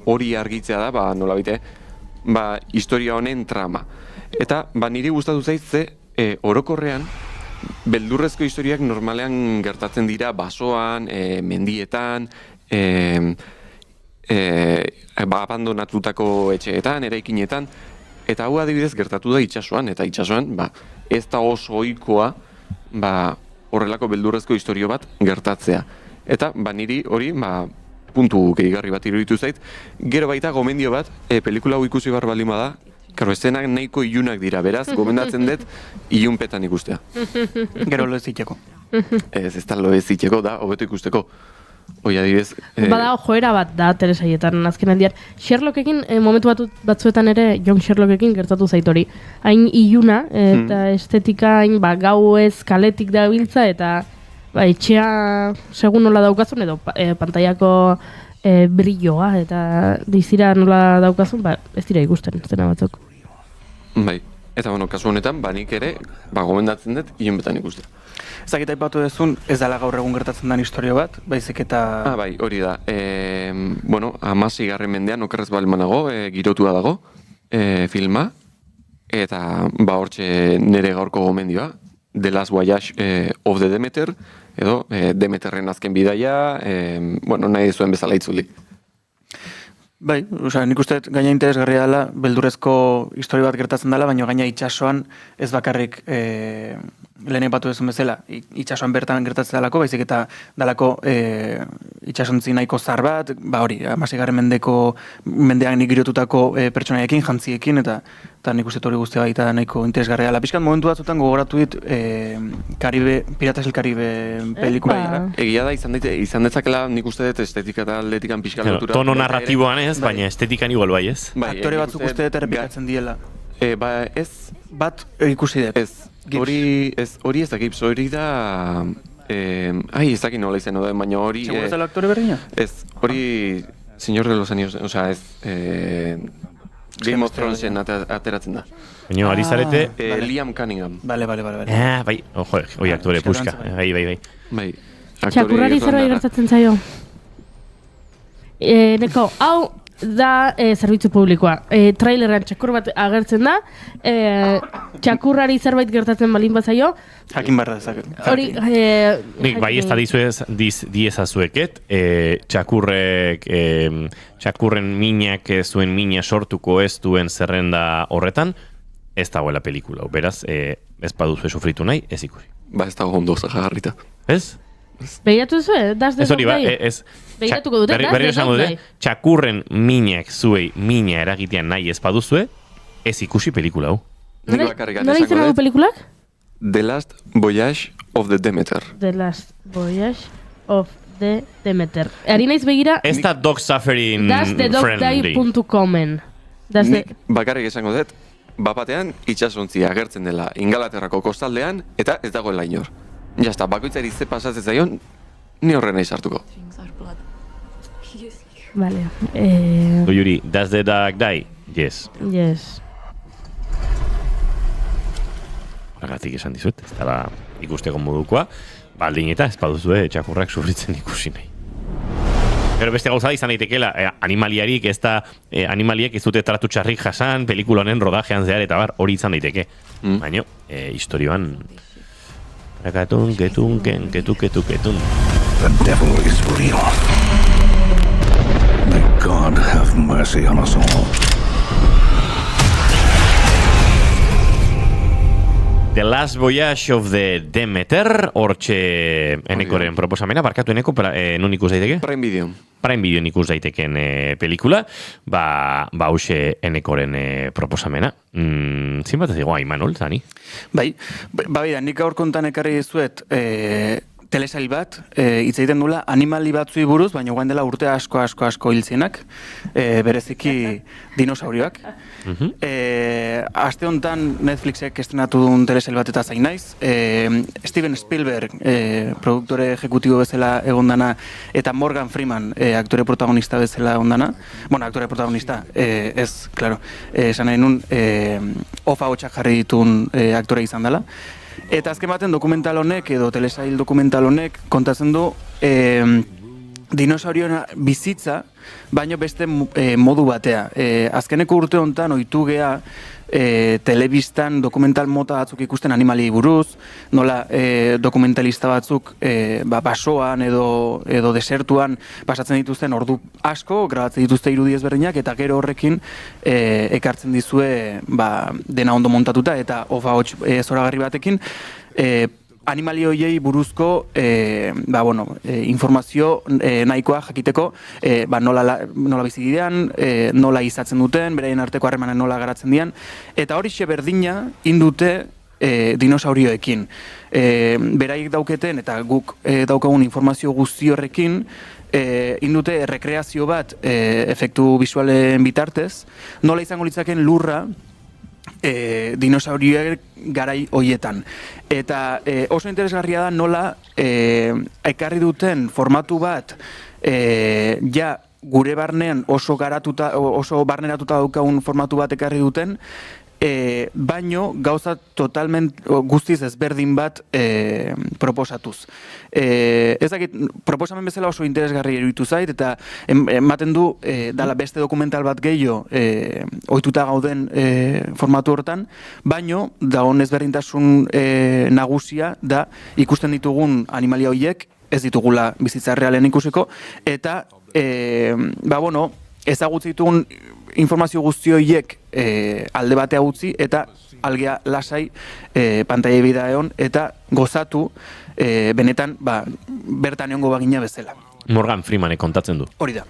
hori argitzea da nolabait historia honen trama. Eta niri gustatu zait ze orokorrean beldurrezko historiak normalean gertatzen dira basoan, mendietan, abandonatutako etxeetan, eraikinetan, eta hau adibidez gertatu da itxasoan, eta itxasoan ez da oso ohikoa horrelako beldurrezko historio bat gertatzea. Eta niri hori puntu gehigarri bat iruditu zait, gero baita gomendio bat, pelikula hau ikusi behar baldin bada, eszenak nahiko ilunak dira, beraz, gomendatzen dut ilunpetan ikustea. Gero lo ez itxeko. Ez da lo ez itxeko, da, hobeto ikusteko. Hoi adibidez... Bada joera bat da, telesaietan, azken aldian. Sherlockekin, momentu batzuetan ere, John Sherlockekin gertatu zait hori. Hain iluna, eta estetika, hain gau ez kaletik da biltza, eta etxea segun nola daukazun, edo pantaiako brilloa, eta dizira nola daukazun, ez dira ikusten, zena batzuk. Eta kasu honetan, nik ere, gomendatzen dut, ilunpetan ikustea. Ezakita aipatu duzun, ez dala gaur egun gertatzen den historio bat, baizik eta... Hori da. 16. mendean, okerrez balmanago, girotua dago, filma, eta hortxe nire gaurko gomendioa, The Last Voyage of the Demeter, edo Demeterren azken bidaia, nahi zuen bezala itzuli. Nik uste gaina interesgarria dela, beldurrezko historio bat gertatzen dela, baina gaina itxasoan ez bakarrik lehen aipatu duzun bezala, itxasoan bertan gertatzen dalako, baizik eta dalako itxasontzi nahiko zar bat, ba hori, 16. mendean girotutako pertsonaiekin, jantziekin, eta nik uste hori guztia baita nahiko interesgarria. La pixkat momentu batzutan gogoratu dit Piratas del Caribe pelikula. Egia da, izan detzakela nik uste dut estetika eta atletikan pixkat lotura. Tono narratiboan ez, baina estetikan igual bai ez. Aktore batzuk uste dut errepikatzen diela. Ez. Bat ikusi dut. Ez. Hori ez da Gibbs, hori da... ez dakit nola izan den, baina hori... Seguro ez da aktore berdina? Ez, hori... Señor de los Anillos, osea, ez... Game of Thronesen ateratzen da. Baina, ari zarete... Liam Cunningham. Bai. Bai, hoi aktore puska. Bai. Txakurrari zerbait gertatzen zaio. Neko, hau da zerbitzu publikoa. Traileran txakur bat agertzen da, txakurrari zerbait gertatzen balin bazaio. Jakin barra dezaket. Hori... Nik bai ez da diezazueket, txakurren minak zuen mina sortuko ez duen zerrenda horretan, ez dagoela pelikula. Beraz, ez baduzue sufritu nahi, ez ikusi. Ba, ez dago ondo jagarrita. Ez? Behiatu zuen, Das the Dog Day? Behiatuko dute, Das the Dog Day? Txakurren minak zuei mina eragitean nahi ez baduzue, ez ikusi pelikula hau. Nola izan hau pelikulak? The Last Voyage of the Demeter. The Last Voyage of the Demeter. Ari naiz begira... Ez da dog suffering friendly. DasTheDogDay.comen. Nik bakarrik esango dut, bapatean itxasontzia agertzen dela Ingalaterrako kostaldean, eta ez dagoela inor. Jazta, bakoitzari ze pasatzen zaion, ni horren nahi sartuko. Vale. Yuri, does the dog die? Yes. Yes. Agatik esan dizut, ez dara ikusteko modukoa, baldin eta ez baduzue txakurrak sufritzen ikusi nahi. Pero beste gauza izan daitekeela, animaliarik ez da, animaliek ez dute tratu txarrik jasan, pelikula honen rodajean zehar eta bar, hori izan daiteke. Baina, historioan... Ketun. The devil is real. May God have mercy on us all. The Last Voyage of the Demeter, hortxe enekoren proposamena, barkatu eneko, nun ikus daiteke? Prime Video. Prime Video ikus daiteken pelikula, ba hause enekoren proposamena. Zin bat ez digo, Imanol, Zani? Bai, nik gaur kontan ekarri dizuet telesail bat, hitz egiten dula animali batzui buruz, baina guain dela urte asko hiltzenak, bereziki dinosaurioak. Aste honetan Netflixek estrenatu duen telesail bat eta zain naiz. Steven Spielberg, produktore ejecutibo bezala egondana, eta Morgan Freeman, aktore protagonista bezala egondana. Bueno, aktore protagonista, ez, claro, esan nahi nun, ofa hotxak jarri ditun aktore izan dela. Eta azken baten dokumental honek, edo telesail dokumental honek, kontatzen du dinosaurioen bizitza, baino beste modu batea. Azkeneko urte honetan ohitu gea telebistan dokumental mota batzuk ikusten animaliei buruz, nola dokumentalista batzuk basoan edo desertuan pasatzen dituzten ordu asko, grabatzen dituzte irudi ezberdinak, eta gero horrekin ekartzen dizue dena ondo montatuta, eta ofa hots zoragarri batekin, animali horiei buruzko informazio nahikoa jakiteko nola bizigidean, nola izatzen duten, beraien arteko harremanen nola garatzen dian, eta horixe berdina indute dinosaurioekin. Beraiek dauketen eta guk daukagun informazio guzti horrekin indute rekreazio bat efektu bisualen bitartez, nola izango litzaken lurra dinosaurioek garai hoietan. Eta oso interesgarria da nola ekarri duten formatu bat ja gure barnean oso barneratuta daukagun formatu bat ekarri duten, baino gauza guztiz ezberdin bat proposatuz. Ez dakit, proposamen bezala oso interesgarri iruditu zait, eta ematen du dala beste dokumental bat gehiago ohituta gauden formatu hortan, baino dagoen ezberdintasun nagusia da ikusten ditugun animalia horiek ez ditugula bizitza realen ikusiko, eta ezagutzi ditugun informazio guzti horiek alde batea utzi eta algea lasai pantaila bida egon eta gozatu benetan bertan egongo bagina bezala. Morgan Freemanek kontatzen du. Hori da.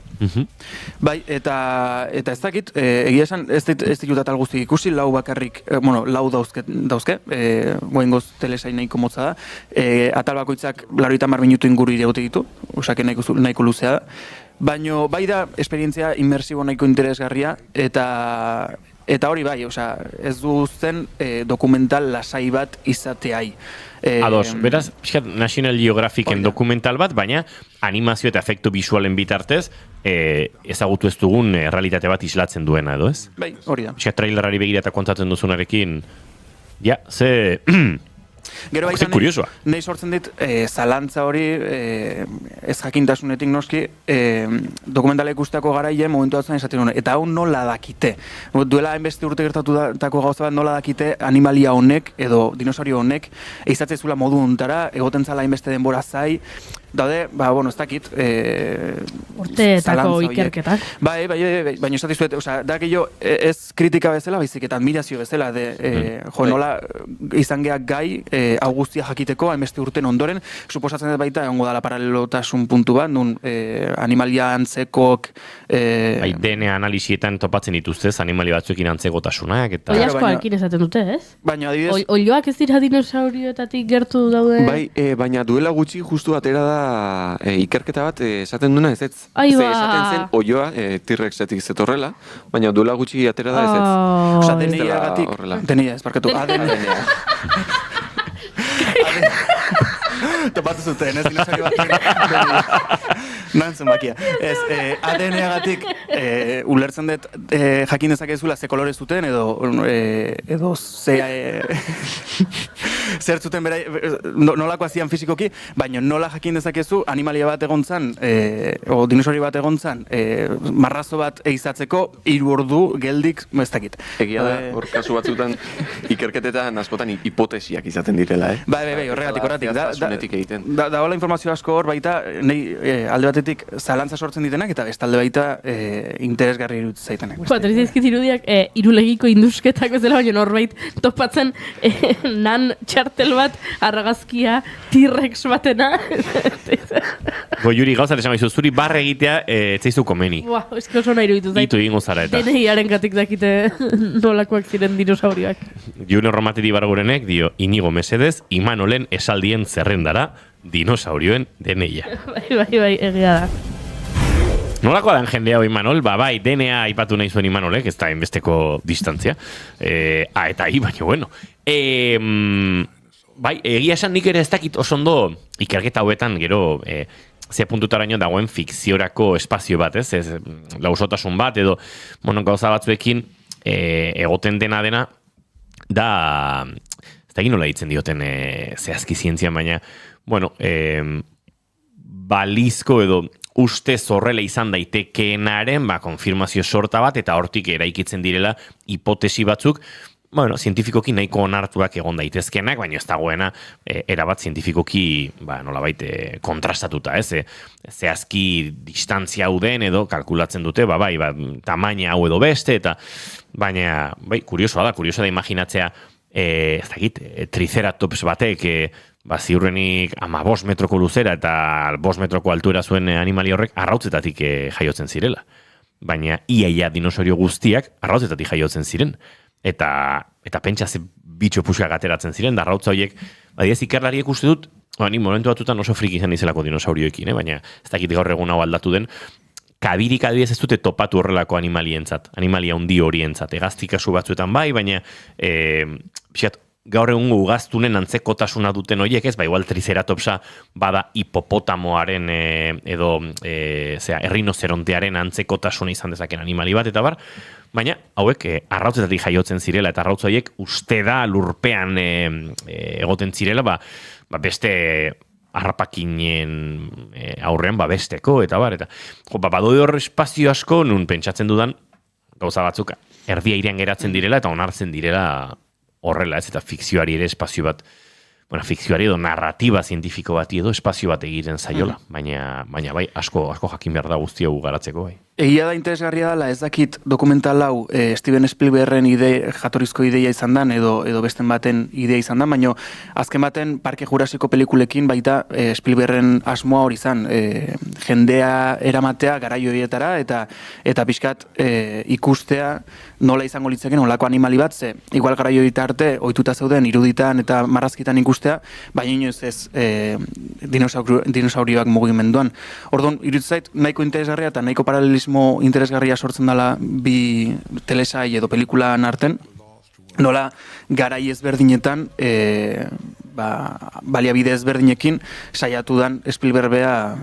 Bai, eta ez dakit, egia esan, ez ditut atal guzti ikusi, lau bakarrik, lau dauzke, goengoz telesain nahiko motza da, atal bakoitzak 80 minutu inguru iraute ditu, osake nahiko luzea da, baina bai da esperientzia inmersibo nahiko interesgarria, eta hori bai, ez du zen dokumental lasai bat izateai. Ados, beraz, National Geographicen dokumental bat, baina animazio eta efektu bisualen bitartez ezagutu ez dugun realitate bat islatzen duena, edo ez? Bai, hori da. Trailerari begira eta kontatzen duzunarekin, ze Gero baita nahi sortzen dit zalantza hori ez jakintasunetik noski dokumentala ikusteko garaile momentu batzen esaten duen, eta hau nola dakite. Duela hainbeste urte gertatutako gauza bat nola dakite animalia honek edo dinosaurio honek eizatzezula modu untara, egoten zala hainbeste denbora zai, daude, ez dakit urteetako ikerketak. Bai, baina esatizuet, da gehiago ez kritika bezala, baizik eta admirazio bezala, nola izan geak gai hau guztia jakiteko, hainbeste urten ondoren, suposatzen dut baita, egongo dala paralelotasun puntu bat, nun animalia antzekok... DNA analisietan topatzen dituztez, animalia batzuekin antzekotasunak, eta... Hoi askoarekin esaten dute, ez? Baina, adibidez... Oioak ez dira dinosaurioetatik gertu daude? Bai, baina duela gutxi justu atera da ikerketa bat esaten duna ez ez. Esaten zen oioa T-Rexetik zetorrela, baina duela gutxi atera da ez ez. Osa, DNA-gatik... DNA, ez barkatu. DNA. Topatu zuten, ez dinosaurio bat. Nantzun bakia. Ez, ADN-agatik ulertzen dut jakin dezakezula ze kolore zuten edo ze... zer zuten bera, nolako hasian fizikoki, baina nola jakin dezakezu animalia bat egontzan, o dinosaurio bat egontzan, marrazo bat eizatzeko 3 ordu geldik, ez dakit. Egia da, hor kasu batzutan ikerketetan askotan hipotesiak izaten direla, Bai, horregatik. Da hola informazio asko hor baita, alde batetik zalantza sortzen ditenak, eta bestalde baita interesgarri iruditzen zaitenak. Patriz ezkit irudiak irulegiko indusketak bezala, baina norbait topatzen nan txartel bat, arragazkia, T-Rex batena. Juri, gauzat esan baizu, zuri barre egitea etzaizu komeni. Ez que oso nahi iruditu zait. Itu egingo zara eta. DNI-aren gatik dakite nolakoak ziren dinosaurioak. June Romateri Bargurenek dio, Inigo mesedez, Imanolen esaldien zerrendara dinosaurioen DNI-a. Bai, egia da. Nolakoa dan jendea hoi Imanol? Bai, DNA aipatu nahi zuen Imanolek, ez da enbesteko distantzia. Eta baina bueno. Bai, egia esan nik ere ez dakit oso ondo ikerketa hauetan gero ze puntutaraino dagoen fikziorako espazio bat, ez? Lausotasun bat, edo gauza batzuekin egoten dena da ez da egin nola ditzen dioten zehazki zientzian, baina balizko edo ustez horrela izan daitekeenaren konfirmazio sorta bat, eta hortik eraikitzen direla hipotesi batzuk, zientifikoki nahiko onartuak egon daitezkenak, baina ez dagoena erabat zientifikoki nolabait kontrastatuta, ez? Zehazki distantzia hau den edo kalkulatzen dute, tamaina hau edo beste, eta baina, kuriosoa da imaginatzea, ez dakit, triceratops batek, ziurrenik 15 metroko luzera eta 5 metroko altuera zuen animali horrek arrautzetatik jaiotzen zirela. Baina iaia dinosaurio guztiak arrautzetatik jaiotzen ziren. Eta pentsa ze bitxo puxak ateratzen ziren, da arrautza horiek, badiaz ikerlariek uste dut, ni momentu batutan oso friki izan izelako dinosaurioekin, baina ez dakit gaur egun hau aldatu den, kabirik adibidez ez dute topatu horrelako animalia handi horientzat. Egaztik kasu batzuetan baina gaur egun ugaztunen antzekotasuna duten horiek ez, igual triceratopsa bada hipopotamoaren edo errinozerontearen antzekotasuna izan dezaken animali bat, eta baina hauek arrautzetatik jaiotzen zirela, eta arrautza horiek uste da lurpean egoten zirela, beste harrapakinen aurrean besteko, eta badode hor espazio asko, nun pentsatzen dudan, gauza batzuk, erdia irean geratzen direla, eta onartzen direla horrela, ez, eta fikzioari ere espazio bat, fikzioari edo narratiba zientifiko bat edo espazio bat egiten zaiola, baina bai, asko jakin behar da guztia garatzeko bai. Egia da interesgarria dela, ez dakit dokumental hau Steven Spielbergen jatorrizko ideia izan dan, edo besten baten ideia izan dan, baina azken baten Parke Jurasiko pelikulekin baita Spielbergen asmoa hori izan, jendea eramatea garaio horietara, eta pixkat ikustea nola izango litzeken olako animali bat, ze igual garaio horieta arte ohituta zeuden iruditan eta marrazkitan ikustea, baina inoiz ez dinosaurioak mugimenduan. Orduan, iruditzait nahiko interesgarria eta nahiko paralelismo interesgarria sortzen dela bi telesai edo pelikulan arten, nola garai ezberdinetan baliabide ezberdinekin saiatu dan Spielberga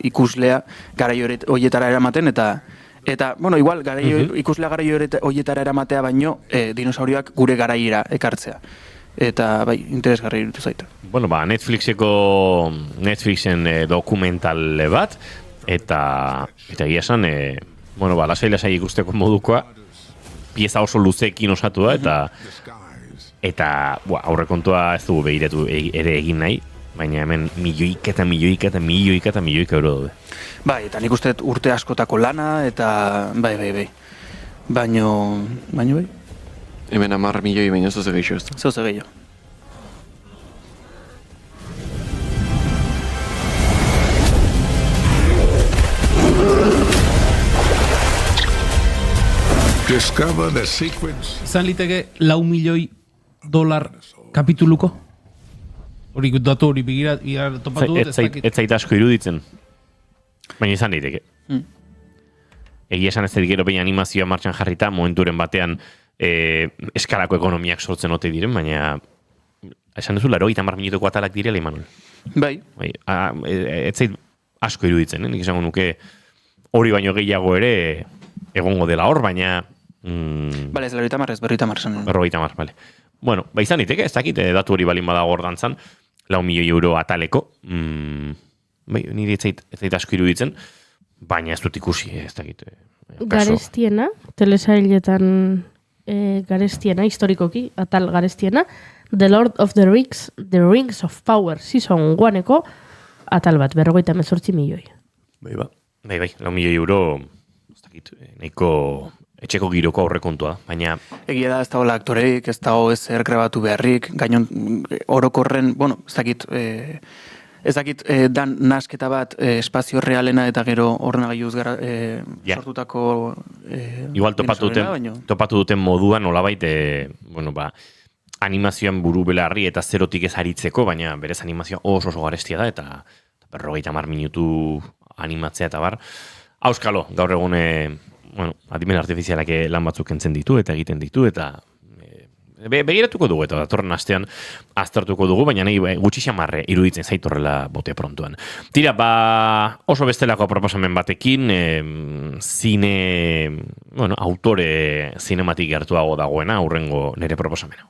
ikuslea garai horietara eramaten eta bueno, igual ikuslea garai horietara eramatea baino dinosaurioak gure garaiera ekartzea. Eta bai, interesgarri iruditu zait. Bueno, Netflixen dokumental bat, eta egia esan, lasai ikusteko modukoa, pieza oso luzeekin osatu da, eta aurrekontua ez dugu behiratu ere egin nahi, baina hemen milioika euro daude. Bai, eta nik uste urte askotako lana, eta bai. Baino bai. Hemen 10 milioi baino zoze gehiago ez da? Zoze gehiago. Discover the secrets. Izan liteke $4 milioi kapituluko? Hori datu hori bigira topatu dut? Ez zait asko iruditzen. Baina izan liteke. Egia esan ez gero behin animazioa martxan jarrita, momenturen batean eskalako ekonomiak sortzen ote diren, baina esan duzu, 80 minutoko atalak direla, Imanol. Bai. Ez zait asko iruditzen, nik esango nuke hori baino gehiago ere egongo dela hor, baina... Bale, ez 50 ez 50 50, bale. Bueno, izan diteke, ez dakit, datu hori balin badago hor dantzan, 4 milioi euro ataleko. Nire ez zait asko iruditzen, baina ez dut ikusi, ez dakit. Garestiena, telesailetan garestiena, historikoki, atal garestiena, The Lord of the Rings, The Rings of Power, season 1eko atal bat, 58 milioi. Bai, 4 milioi euro, ez dakit, nahiko etxeko giroko aurrekontua, baina... Egia da, ez dagoela aktoreik, ez dago ezer grabatu beharrik, gainon orokorren, ez dakit dan nasketa bat espazio realena eta gero ordenagailuz sortutako... Igual topatu duten moduan, nolabait, animazioan buru belarri eta zerotik ez aritzeko, baina berez animazioa oso garestia da, eta 50 minutu animatzea eta bar. Auskalo, gaur egun adimen artifizialak lan batzuk kentzen ditu eta egiten ditu, eta begiratuko dugu eta datorren astean aztertuko dugu, baina nahi gutxi xamarre iruditzen zaitorrela bote prontuan. Tira, oso bestelako proposamen batekin, autore zinematik gertuago dagoena, aurrengo nire proposamena.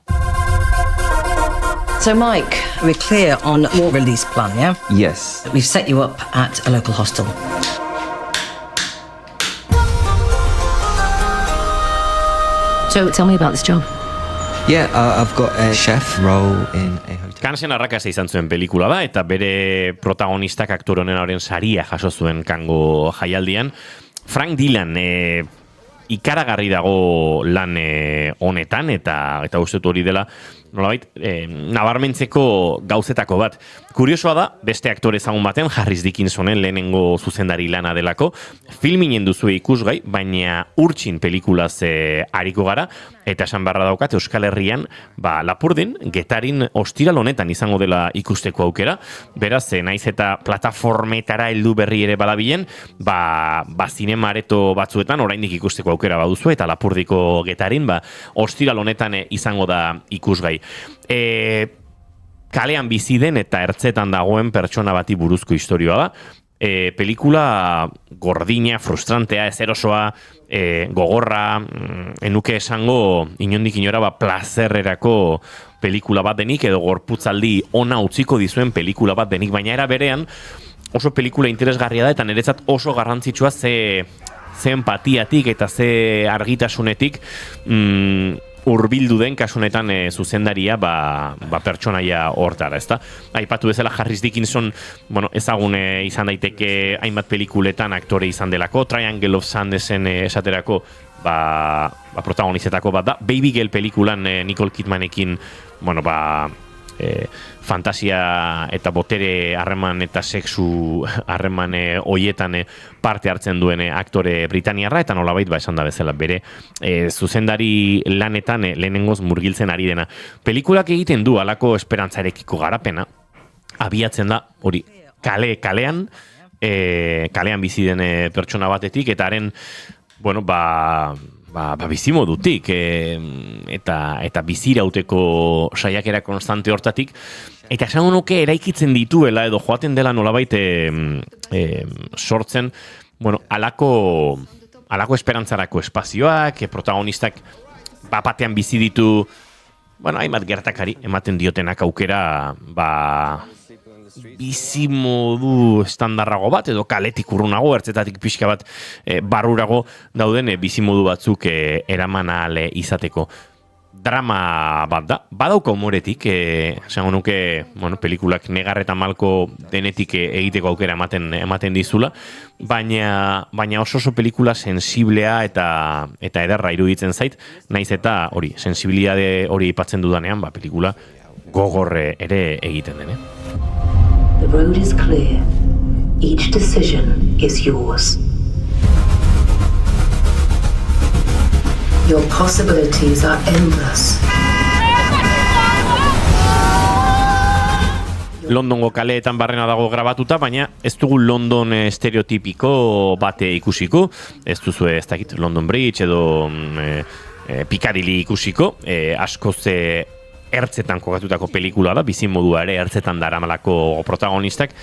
So, Mike, we're clear on your release plan, yeah? Yes. We've set you up at a local hostel. So, tell me about this job. Yeah, I've got a chef role in a hotel. Canesen arrakasta izan zuen pelikula da, eta bere protagonistak aktore honen saria jaso zuen Kango jaialdian. Frank Dillon ikaragarri dago lan honetan, eta uste hori dela nolabait, nabarmentzeko gauzetako bat. Kuriosoa da, beste aktore ezagun baten, Harris Dickinsonen lehenengo zuzendari lana delako, filminen duzue ikusgai, baina urtsin pelikulaz ariko gara, eta esan beharra daukat Euskal Herrian, Lapurdin, Getarin ostiral honetan izango dela ikusteko aukera, beraz, naiz eta plataformetara heldu berri ere badabilen, zinema areto batzuetan oraindik ikusteko aukera baduzu, eta Lapurdiko Getarin, ostiral honetan izango da ikusgai. Kalean bizi den eta ertzetan dagoen pertsona bati buruzko istorioa da. Pelikula gordina, frustrantea, ezerosoa, gogorra, enuke esango inondik inora plazerrerako pelikula bat denik, edo gorputzaldi ona utziko dizuen pelikula bat denik, baina era berean oso pelikula interesgarria da, eta niretzat oso garrantzitsua ze empatiatik eta ze argitasunetik hurbildu den kasunetan zuzendaria pertsonaia hortara, ezta? Aipatu bezala Harris Dickinson, ezagune izan daiteke hainbat pelikuletan aktore izan delako, Triangle of Sandesen esaterako protagonizetako bat da. Baby Girl pelikulan Nicole Kidmanekin, fantasia eta botere harreman eta sexu harreman hoietan parte hartzen duen aktore britaniarra, eta nolabait esan da bezala bere zuzendari lanetan lehenengoz murgiltzen ari dena. Pelikulak egiten du halako esperantzarekiko garapena, abiatzen da hori kalean bizi den pertsona batetik, eta haren bizimodutik eta bizirauteko saiakera konstante hortatik, eta esan nuke eraikitzen dituela edo joaten dela nolabait sortzen alako esperantzarako espazioak, protagonistak batean bizi ditu hainbat gertakari ematen diotenak aukera bizimodu estandarrago bat edo kaletik urrunago, ertzetatik pixka bat barrurago dauden bizimodu batzuk eraman ahal izateko. Drama bat da, badauko humoretik, esango nuke, pelikulak negar eta malko denetik egiteko aukera ematen dizula, baina oso pelikula sensiblea eta ederra iruditzen zait, naiz eta hori, sensibilitate hori aipatzen dudanean, pelikula gogorre ere egiten dene. The road is clear. Each decision is yours. Your possibilities are endless. Londongo kaleetan barrena dago grabatuta, baina ez dugu London estereotipiko bate ikusiko, ez duzu ez dakit London Bridge edo Piccadilly ikusiko, askoz ertzetan kokatutako pelikula da, bizimodua ere ertzetan daramalako protagonistak,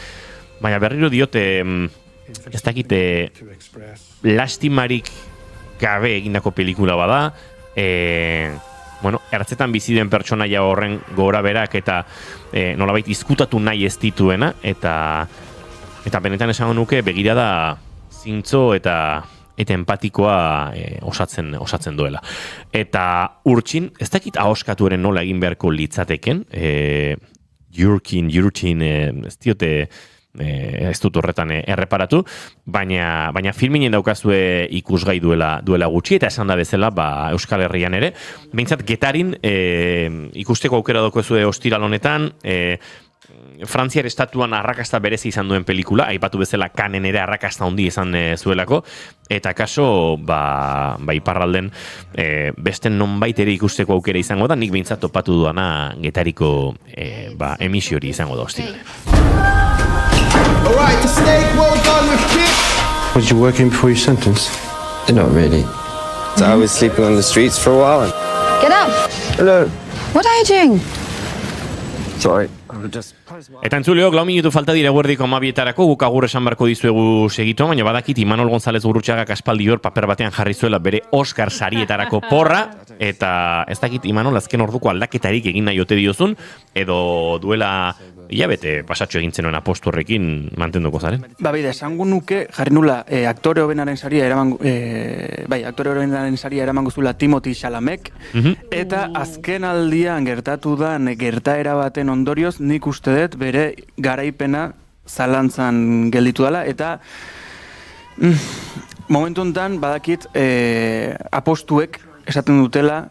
baina berriro diote, ez dakite, lastimarik gabe egindako pelikula bada, ertzetan bizi den pertsonaia horren gora berak eta nolabait izkutatu nahi ez dituena, eta benetan esango nuke begirada zintzo eta empatikoa osatzen duela. Eta urtsin, ez dakit ahoskatuaren nola egin beharko litzateken, Jurkin, ez diote, ez dut horretan erreparatu, baina filminen daukazue ikusgai duela gutxi, eta esan da bezala Euskal Herrian ere. Behintzat, Getarin ikusteko aukera daukozue ostiral honetan, Frantziar estatuan arrakasta berezi izan duen pelikula, aipatu bezala Kanen ere arrakasta handi izan zuelako, eta kaso, iparralden beste nonbait ere ikusteko aukera izango da, nik behintzat topatu duana Getariko emisiori izango da hostilea. Alright, the steak well done with kick. Was you working before your sentence? Not really. So I was sleeping on the streets for a while. Get up! Hello. What are you doing? Sorry. Eta entzuleok, 4 minutu falta dira eguerdiko 12etarako, guk agur esan barko dizuegu segitu, baina badakit Imanol González Gurrutxagak aspaldi hor paper batean jarri zuela bere Oscar sarietarako porra, eta ez dakit Imanol azken orduko aldaketarik egin nahi ote diozun, edo duela hilabete pasatxo egin zenuen apostu horrekin mantenduko zaren. Bide, esango nuke jarri nula aktore hobenaren saria eramango zula Timothy Chalamet, eta azken aldian gertatu da gertaera baten ondorioz nik uste dut bere garaipena zalantzan gelditu dela, eta momentu honetan badakit apostuek esaten dutela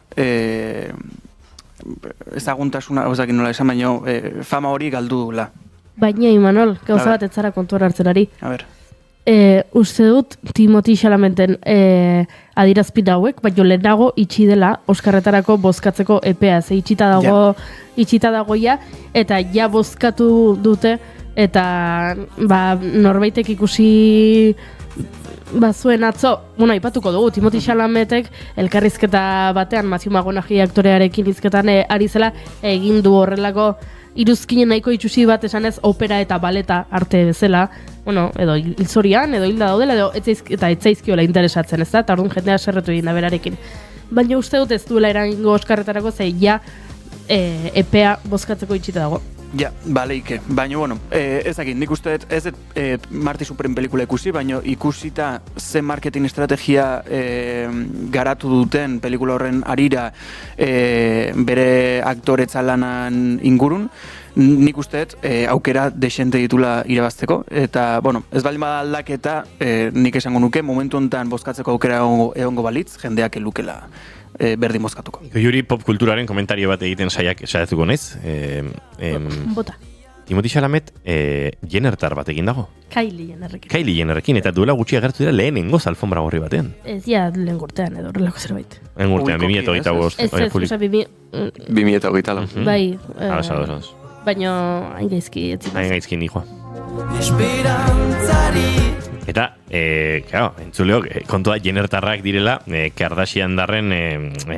ezaguntasuna, ozakin nola esan, baino fama hori galdu dula. Baina, Imanol, gauza bat etzara kontuan hartzen ari. A ber. Uste dut Timothy Chalameten adierazpin hauek, baina lehenago itxi dela Oskarretarako bozkatzeko epea, itxita dagoia, eta ja bozkatu dute, eta norbaitek ikusi zuen atzo, aipatuko dugu, Timothy Chalametek elkarrizketa batean, Matthew McConaughey aktorearekin hizketan ari zela, egin du horrelako iruzkinen nahiko itxusi bat esanez opera eta baleta arte bezala, edo hilzorian, edo hilda daudela, eta etzaizkiola interesatzen, ez da? Eta orduan jendea serretu egin da berarekin. Baina uste dut ez duela eragingo Oskarretarako, ze ja epea bozkatzeko itxita dago. Ja, baleike. Baina, bueno, ezakit, nik uste ez Marty Supreme pelikula ikusi, baina ikusita ze marketing estrategia garatu duten pelikula horren arira bere aktoretza lanan ingurun, nik uste aukera desente ditula irabazteko, eta, bueno, ez baldin bada aldaketa, nik esango nuke, momentu honetan bozkatzeko aukera egongo balitz, jendeak elukela berdin bozkatuko. Juri pop kulturaren komentario bat egiten saiatuko naiz. Bota. Timothy Chalamet Jennertar bat egin dago. Kylie Jennerrekin. Kylie Jennerrekin, eta duela gutxi agertu dira lehenengoz alfombra gorri batean. Ez ja lehen urtean edo horrelako zerbait. Lehen urtean, 2025. Ez, oza, 2024 lau. Bai. Ados. Baina hain gaizki etzik. Hain gaizki nijoa. Eta, claro, entzuleok, kontua Jennertarrak direla, Kardashian darren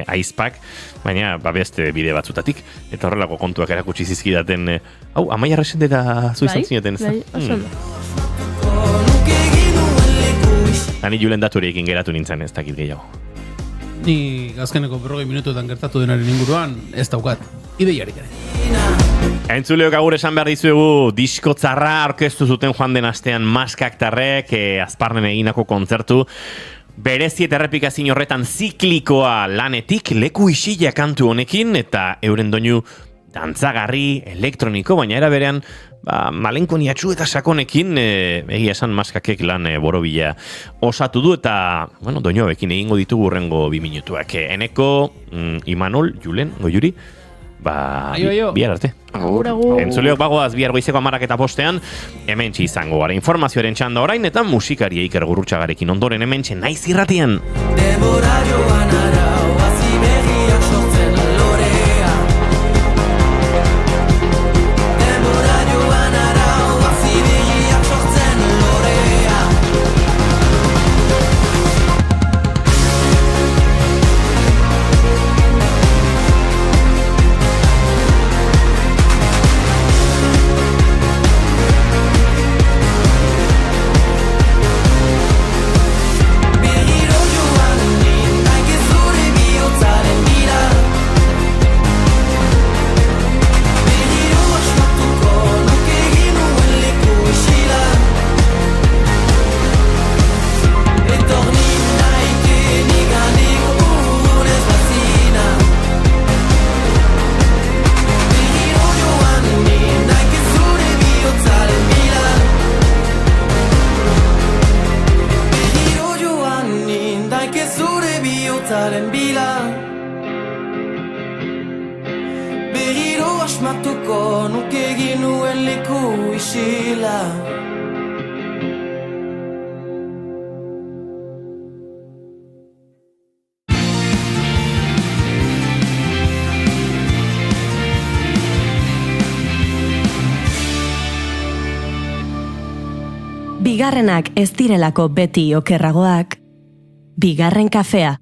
aizpak, baina beste bide batzutatik. Eta horrelako kontuak erakutsi zizkidaten, hau, Amaia Resende da zuizan zineten. Bai, oso ondo. Hani Julen daturekin geratu nintzen, ez dakit gehiago. Ni azkeneko 40 minutuetan gertatu denaren inguruan, ez daukat, ideiarik ere. Entzuleok agur esan behar dizuegu disko tzarra aurkeztu zuten joan den astean Maskaktarrek Azparnen eginako kontzertu berezi eta errepikazio horretan ziklikoa lanetik leku isila kantu honekin eta euren doinu dantzagarri, elektroniko, baina era berean malenkoniatxu eta sakonekin egia esan Maskakek lan borobila osatu du eta bueno, doinu hauekin egingo ditugu hurrengo 2 minutuak. Eneko, Imanol, Julen, Goiuri, bihar arte. Entzuleok bagoaz bihar goizeko 10:05 hementsi izango gara informazioaren txanda orain eta musikaria Iker Gurrutxagarekin ondoren hementsi naiz irratian. Bigarrenak ez direlako beti okerragoak, bigarren kafea.